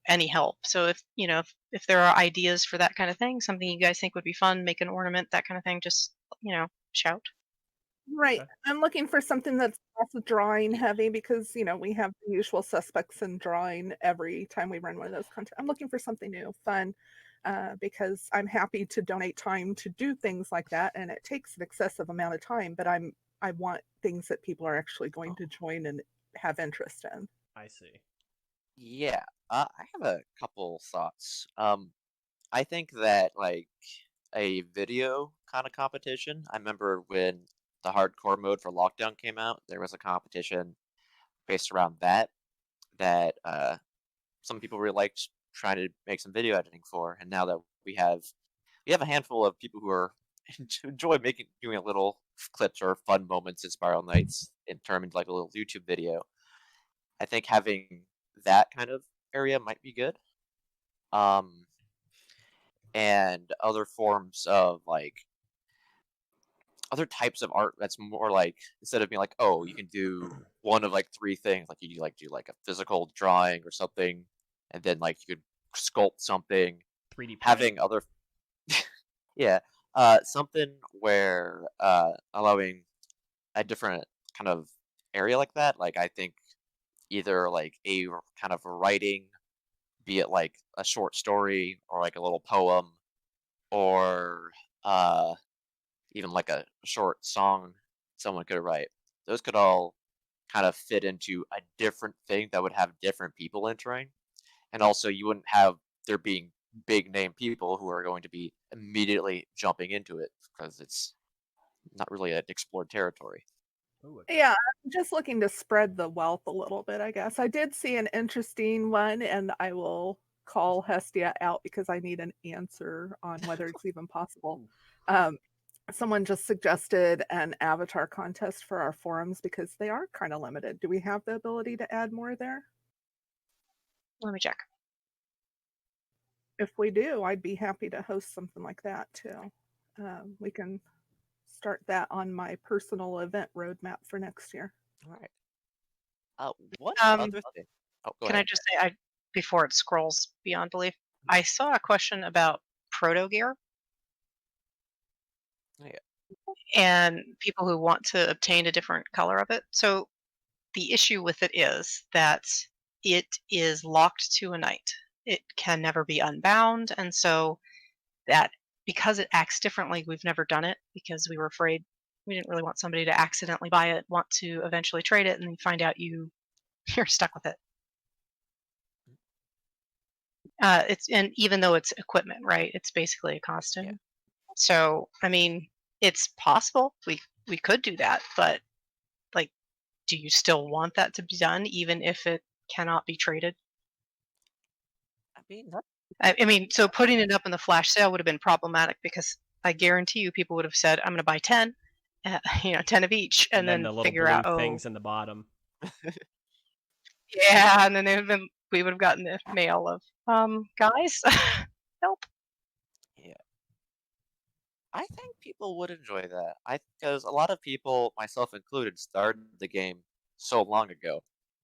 any help. So if there are ideas for that kind of thing, something you guys think would be fun, make an ornament, that kind of thing, just shout. Right. Okay. I'm looking for something that's also drawing heavy because, we have the usual suspects in drawing every time we run one of those contests. I'm looking for something new, fun, because I'm happy to donate time to do things like that. And it takes an excessive amount of time, but I want things that people are actually going to join and have interest in. I see. Yeah, I have a couple thoughts. I think that like a video kind of competition. I remember when the hardcore mode for Lockdown came out, there was a competition based around that some people really liked trying to make some video editing for, and now that we have a handful of people who are enjoy doing little clips or fun moments in Spiral Knights and turn into like a little YouTube video. I think having that kind of area might be good. and other forms of like other types of art that's more like instead of being like, oh, you can do one of like three things, like you like do like a physical drawing or something, and then like you could sculpt something, 3D printing. having other yeah, something where allowing a different kind of area like that. Like I think either like a kind of writing, be it like a short story or like a little poem, or even like a short song someone could write. Those could all kind of fit into a different thing that would have different people entering. And also, you wouldn't have there being big name people who are going to be immediately jumping into it because it's not really an explored territory. Ooh, Yeah, I'm just looking to spread the wealth a little bit, I guess. I did see an interesting one, and I will call Hestia out because I need an answer on whether it's even possible. Someone just suggested an avatar contest for our forums because they are kind of limited. Do we have the ability to add more there? Let me check. If we do, I'd be happy to host something like that too. We can start that on my personal event roadmap for next year. All right. One Um, other thing. Oh, go Can I ahead. just say, before it scrolls beyond belief, I saw a question about proto gear Yeah. and people who want to obtain a different color of it. So the issue with it is that it is locked to a knight. It can never be unbound, and so that because it acts differently, we've never done it because we were afraid we didn't really want somebody to accidentally buy it, want to eventually trade it, and then find out you're stuck with it. And even though it's equipment, right? It's basically a costume. Yeah. So I mean, it's possible we could do that, but like, do you still want that to be done, even if it cannot be traded? I mean, I mean, so putting it up in the flash sale would have been problematic because I guarantee you people would have said, "I'm going to buy 10, 10 of each," and then then the little figure blue out, oh, things in the bottom. yeah, and then we would have gotten the mail of, guys, help. yeah. I think people would enjoy that. Because a lot of people, myself included, started the game so long ago,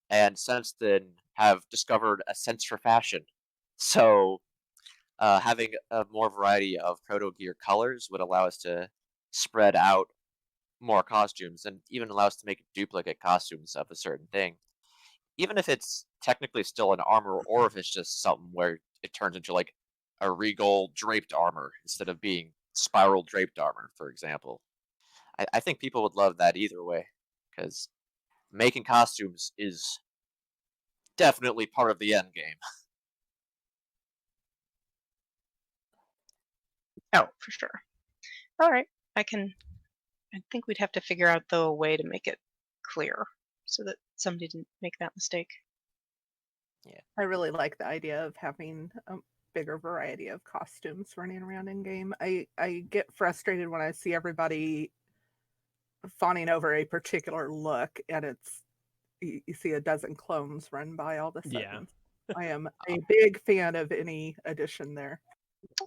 and since then have discovered a sense for fashion. So having a more variety of proto gear colors would allow us to spread out more costumes and even allow us to make duplicate costumes of a certain thing. Even if it's technically still an armor or if it's just something where it turns into like a regal draped armor instead of being spiral draped armor, for example. I think people would love that either way because making costumes is definitely part of the end game. Oh, for sure. All right, I think we'd have to figure out, though, a way to make it clear so that somebody didn't make that mistake. Yeah. I really like the idea of having a bigger variety of costumes running around in game. I get frustrated when I see everybody fawning over a particular look and you see a dozen clones run by all of a Yeah. sudden. I am a big fan of any addition there.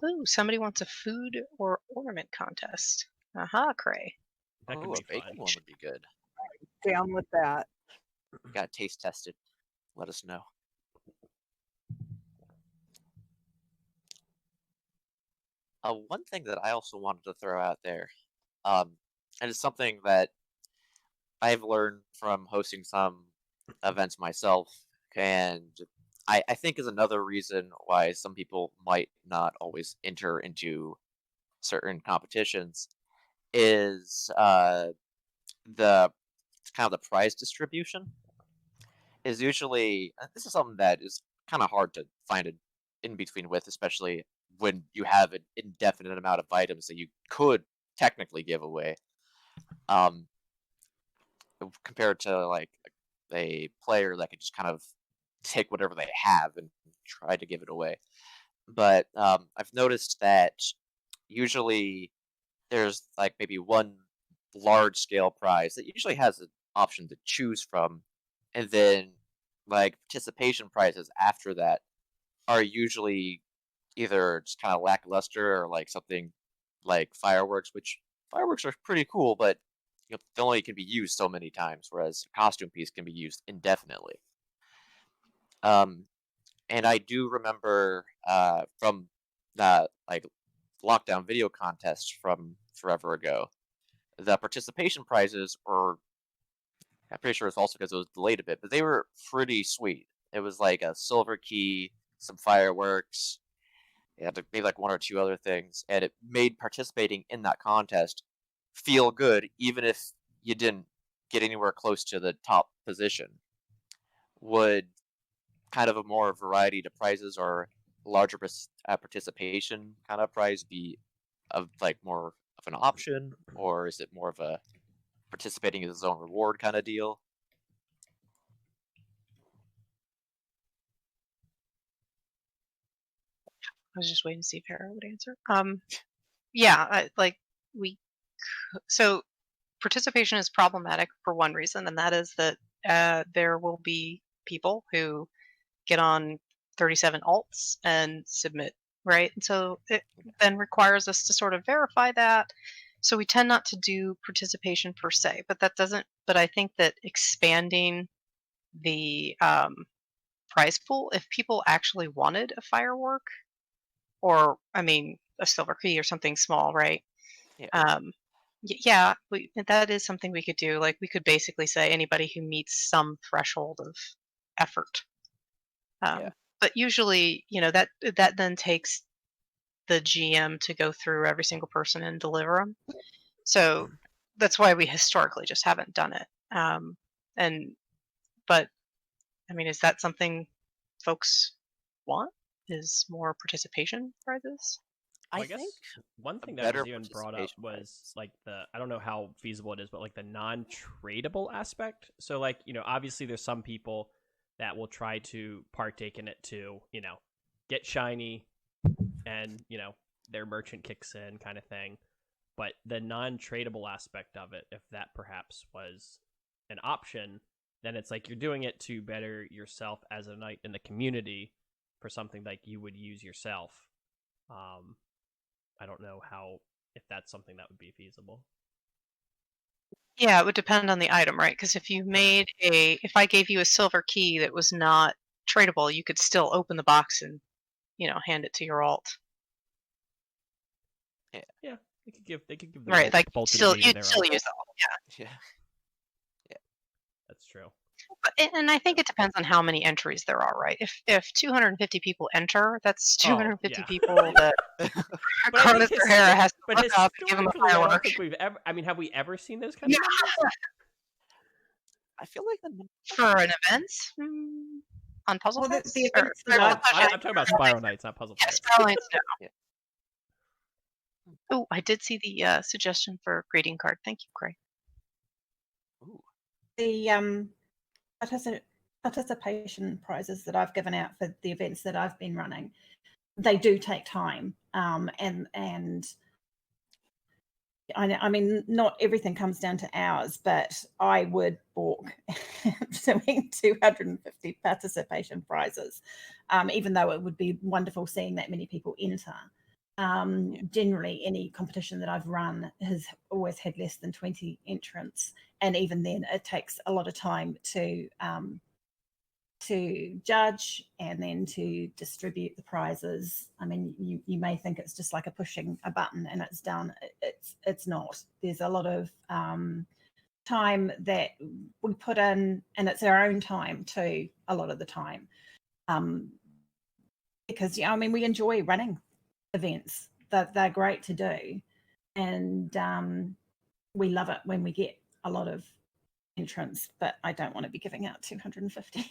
Ooh, somebody wants a food or ornament contest. Aha, Cray. That could Oh, be a bacon fun. one would be good. Down with that. Got to taste test it. Let us know. One thing that I also wanted to throw out there, and it's something that I've learned from hosting some events myself, and I think is another reason why some people might not always enter into certain competitions is the kind of the prize distribution is usually this is something that is kind of hard to find an in between with, especially when you have an indefinite amount of items that you could technically give away. Um, compared to like a player that could just kind of take whatever they have and try to give it away. But I've noticed that usually there's like maybe one large scale prize that usually has an option to choose from, and then like participation prizes after that are usually either just kind of lackluster or like something like fireworks, which fireworks are pretty cool, but they only can be used so many times, whereas a costume piece can be used indefinitely. And I do remember from that like lockdown video contest from forever ago, the participation prizes were, I'm pretty sure it's also because it was delayed a bit, but they were pretty sweet. It was like a silver key, some fireworks, and maybe like one or two other things, and it made participating in that contest feel good, even if you didn't get anywhere close to the top position. Would kind of a more variety to prizes or larger participation kind of prize be of like more of an option, or is it more of a participating as its own reward kind of deal? I was just waiting to see if Hera would answer. Yeah, so participation is problematic for one reason, and that is that there will be people who get on 37 alts and submit, right? And so it then requires us to sort of verify that. So we tend not to do participation per se, but I think that expanding the prize pool, if people actually wanted a firework, or I mean a silver key or something small, right? Yeah. Yeah, that is something we could do. Like we could basically say anybody who meets some threshold of effort. Yeah. But usually, that then takes the GM to go through every single person and deliver them. So that's why we historically just haven't done it. But I mean, is that something folks want? Is more participation prizes? Well, I I guess think one a thing that better was even brought up participation was prize. like I don't know how feasible it is, but like the non-tradable aspect. So like, obviously there's some people that will try to partake in it to, get shiny and, their merchant kicks in kind of thing. But the non-tradable aspect of it, if that perhaps was an option, then it's like you're doing it to better yourself as a knight in the community for something like you would use yourself. I don't know if that's something that would be feasible. Yeah, it would depend on the item, right? Because if I gave you a silver key that was not tradable, you could still open the box and, hand it to your alt. Yeah, they could give the Right, like bolt you'd to their still own. use the alt, yeah. Yeah. That's true. And I think it depends on how many entries there are, right? If 250 people enter, that's 250 yeah. people that But I think Cronus or Hera has to but look up and give them a historically, I don't firework. think we've ever. I mean, have we ever seen those kind Yeah, of numbers? I feel like for an event on Puzzle Well, the Quest? events that Well, I've I'm talking about Spiral Knights, not Puzzle Yes, Pirates. Spiral Knights, no. Yeah. Oh, I did see the suggestion for greeting card. Thank you, Craig. Ooh. the participation prizes that I've given out for the events that I've been running, they do take time, and I mean, not everything comes down to hours, but I would balk doing 250 participation prizes, even though it would be wonderful seeing that many people enter. Generally, any competition that I've run has always had less than 20 entrants, and even then, it takes a lot of time to judge and then to distribute the prizes. I mean, you may think it's just like pushing a button and it's done. It's not. There's a lot of time that we put in, and it's our own time too, a lot of the time. Because I mean, we enjoy running events. They're great to do, and we love it when we get a lot of entrants, but I don't want to be giving out 250.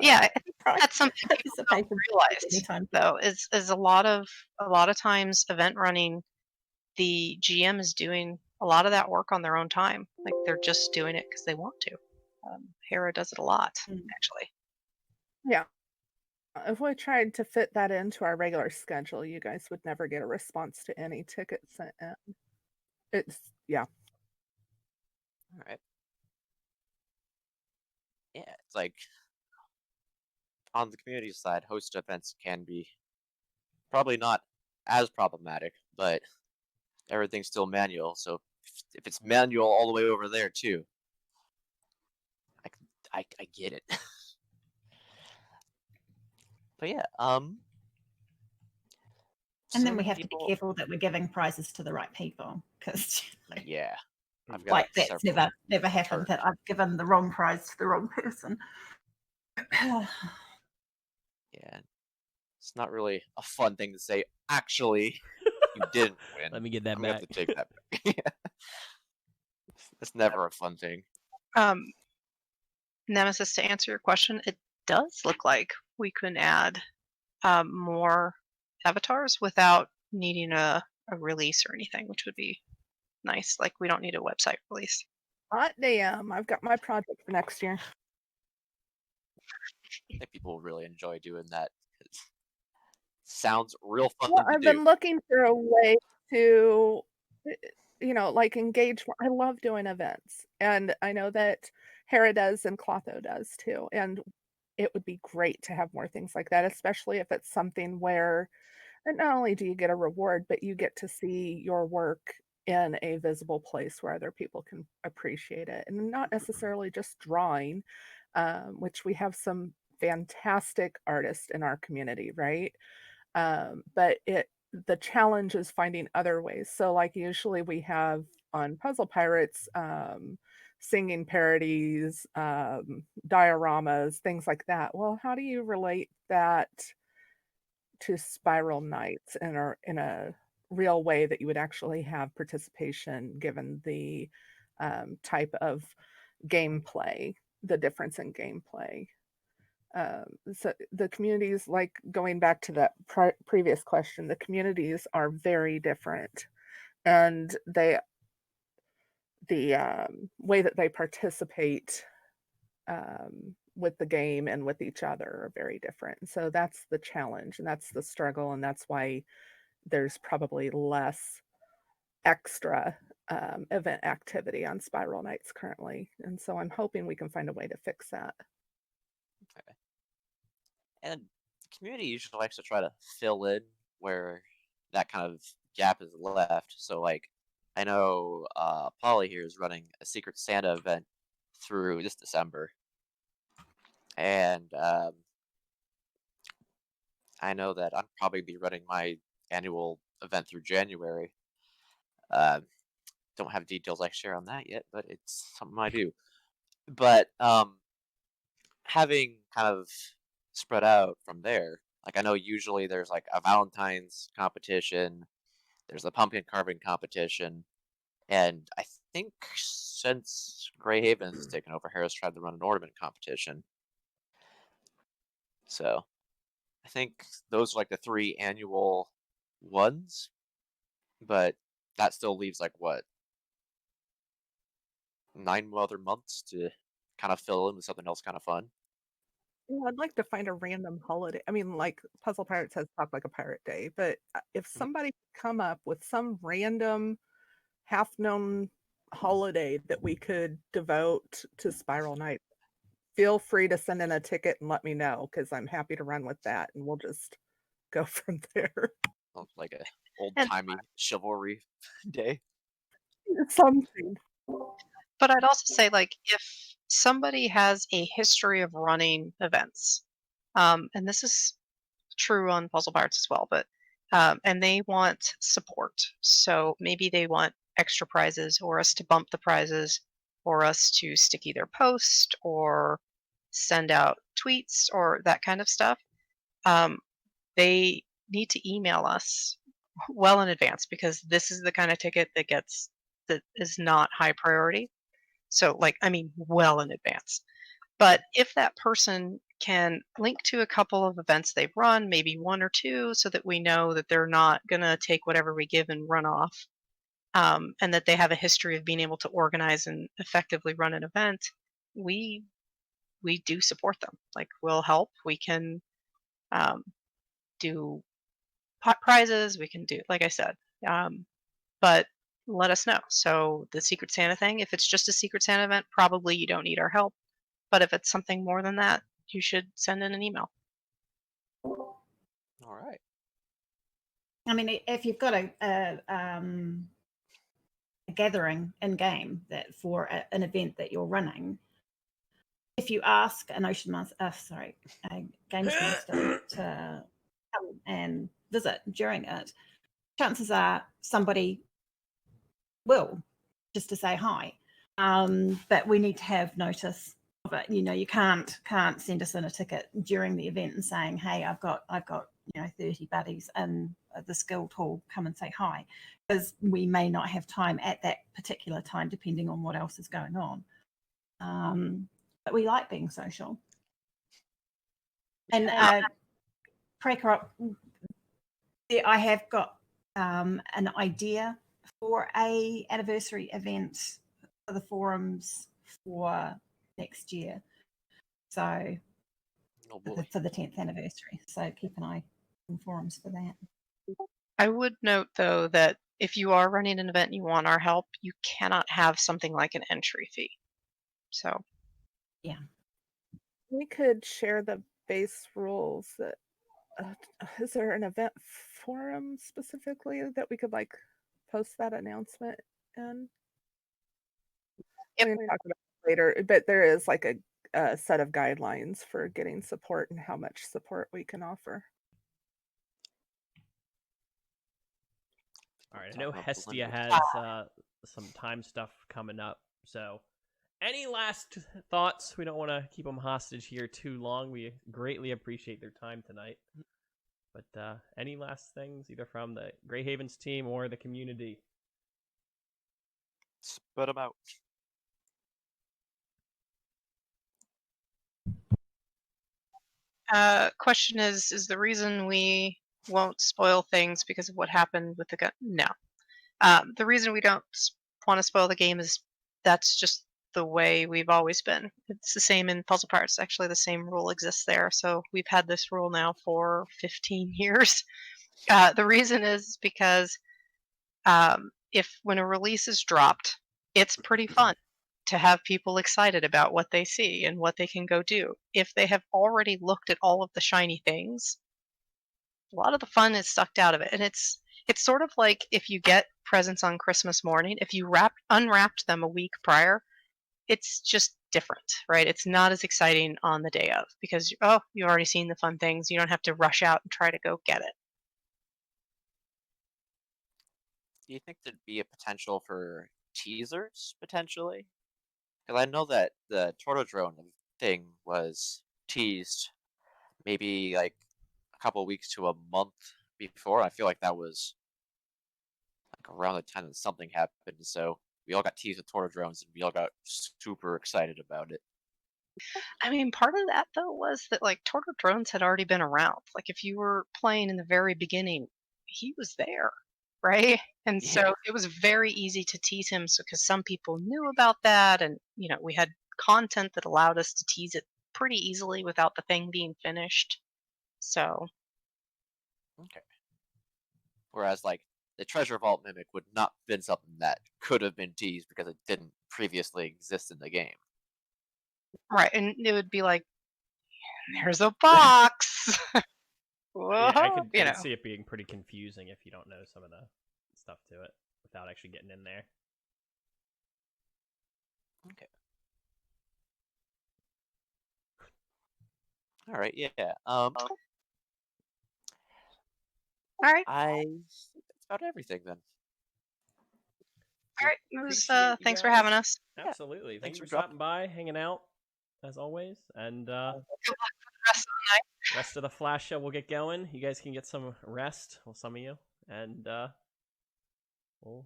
Yeah, I think that's something people don't participation realize, anytime. though, is a lot of times event running, the GM is doing a lot of that work on their own time. Like they're just doing it because they want to. Hera does it a lot, actually. Yeah. If we tried to fit that into our regular schedule, you guys would never get a response to any tickets sent in. Yeah. All right. Yeah, it's like on the community side, host events can be probably not as problematic, but everything's still manual. So if it's manual all the way over there too, I get it. But yeah, And then some we have to people, be careful that we're giving prizes to the right people, because yeah, I've got like that's several never happened that I've given the wrong prize to the wrong person. Yeah, it's not really a fun thing to say. Actually, you didn't win. Let me get that I'm gonna back. have to take that back. It's never a fun thing. Nemesis, to answer your question, it does look like we can add more avatars without needing a release or anything, which would be nice. Like, we don't need a website release. Hot damn! I've got my project for next year. I think people will really enjoy doing that. It sounds real fun Well, to I've do. been looking for a way to, like engage. I love doing events, and I know that Hera does and Clotho does too. And it would be great to have more things like that, especially if it's something where not only do you get a reward, but you get to see your work in a visible place where other people can appreciate it, and not necessarily just drawing, which we have some fantastic artists in our community, right? But the challenge is finding other ways. So like usually we have on Puzzle Pirates, singing parodies, dioramas, things like that. Well, how do you relate that to Spiral Nights in a real way that you would actually have participation given the type of gameplay, the difference in gameplay? So the communities, like going back to that previous question, the communities are very different, and the way that they participate with the game and with each other are very different. So that's the challenge, and that's the struggle, and that's why there's probably less extra event activity on Spiral Nights currently. And so I'm hoping we can find a way to fix that. Okay. And the community usually likes to try to fill in where that kind of gap is left. So like, I know Polly here is running a Secret Santa event through this December, and I know that I'll probably be running my annual event through January. Don't have details I share on that yet, but it's something I do. But having kind of spread out from there, like I know usually there's like a Valentine's competition, there's a pumpkin carving competition, and I think since Grey Havens has taken over, Hera's tried to run an ornament competition. So I think those are like the 3 annual ones, but that still leaves like what, 9 other months to kind of fill in with something else kind of fun. Yeah, I'd like to find a random holiday. I mean, like Puzzle Pirates has Talk Like a Pirate Day, but if somebody could come up with some random half-known holiday that we could devote to Spiral Night, feel free to send in a ticket and let me know, because I'm happy to run with that, and we'll just go from there. Like a old-timey chivalry day. Something. But I'd also say, like, if somebody has a history of running events, and this is true on Puzzle Pirates as well, but and they want support. So maybe they want extra prizes, or us to bump the prizes, or us to stick either post or send out tweets or that kind of stuff. They need to email us well in advance, because this is the kind of ticket that is not high priority. So, like, I mean, well in advance. But if that person can link to a couple of events they've run, maybe 1 or 2, so that we know that they're not going to take whatever we give and run off, and that they have a history of being able to organize and effectively run an event, we do support them. Like, we'll help. We can do pot prizes. We can do, like I said, but let us know. So the Secret Santa thing, if it's just a Secret Santa event, probably you don't need our help. But if it's something more than that, you should send in an email. All right. I mean, if you've got a gathering in game that for an event that you're running, if you ask an games master to come and visit during it, chances are somebody will, just to say hi. But we need to have notice of it. You can't send us in a ticket during the event and saying, hey, I've got 30 buddies in the guild hall, come and say hi, because we may not have time at that particular time depending on what else is going on. But we like being social. And Cracker Up, I have got an idea for a anniversary event for the forums for next year. So for the 10th anniversary. So keep an eye on forums for that. I would note, though, that if you are running an event and you want our help, you cannot have something like an entry fee. So, yeah. We could share the base rules. That is there an event forum specifically that we could post that announcement in? Yep. We can talk about it later, but there is a set of guidelines for getting support and how much support we can offer. All right, I know Hestia has some time stuff coming up, so any last thoughts? We don't want to keep them hostage here too long. We greatly appreciate their time tonight. But any last things, either from the Grey Havens team or the community? Spit them out. Question is the reason we won't spoil things because of what happened with the gun? No. The reason we don't want to spoil the game is that's just the way we've always been. It's the same in puzzle parts. Actually, the same rule exists there. So we've had this rule now for 15 years. The reason is because if when a release is dropped, it's pretty fun to have people excited about what they see and what they can go do. If they have already looked at all of the shiny things, a lot of the fun is sucked out of it. And it's sort of like if you get presents on Christmas morning, if you unwrapped them a week prior, it's just different, right? It's not as exciting on the day of because you've already seen the fun things. You don't have to rush out and try to go get it. Do you think there'd be a potential for teasers, potentially? Because I know that the Tortodrone thing was teased maybe like a couple weeks to a month before. I feel like that was like around the time that something happened. So we all got teased with Tortodrones and we all got super excited about it. I mean, part of that though was that like Tortodrones had already been around. Like if you were playing in the very beginning, he was there, right? And Yeah. so it was very easy to tease him because some people knew about that, and we had content that allowed us to tease it pretty easily without the thing being finished. So Okay. Whereas like the Treasure Vault Mimic would not have been something that could have been teased because it didn't previously exist in the game. right, and it would be like, there's a box. Whoa, Yeah, I could see it being pretty confusing if you don't know some of the stuff to it without actually getting in there. Okay. All right. Yeah. All right. I think that's about everything then. All right. It was, Appreciate you thanks for guys. having us. Absolutely. Thanks Thanks for for dropping stopping by, hanging out, as always. And Good luck for the rest of the night. rest of the Flash show will get going. You guys can get some rest, well, some of you. And we'll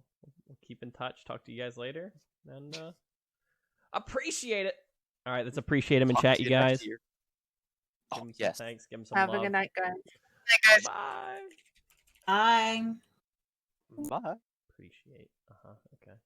keep in touch. Talk to you guys later. And appreciate it. All right, let's appreciate him in Talk chat, to you next guys. year. Give Oh, him some yes. thanks. Give him some Have love. a good night, guys. Hey, guys. Bye. Bye. Bye. Appreciate. Okay.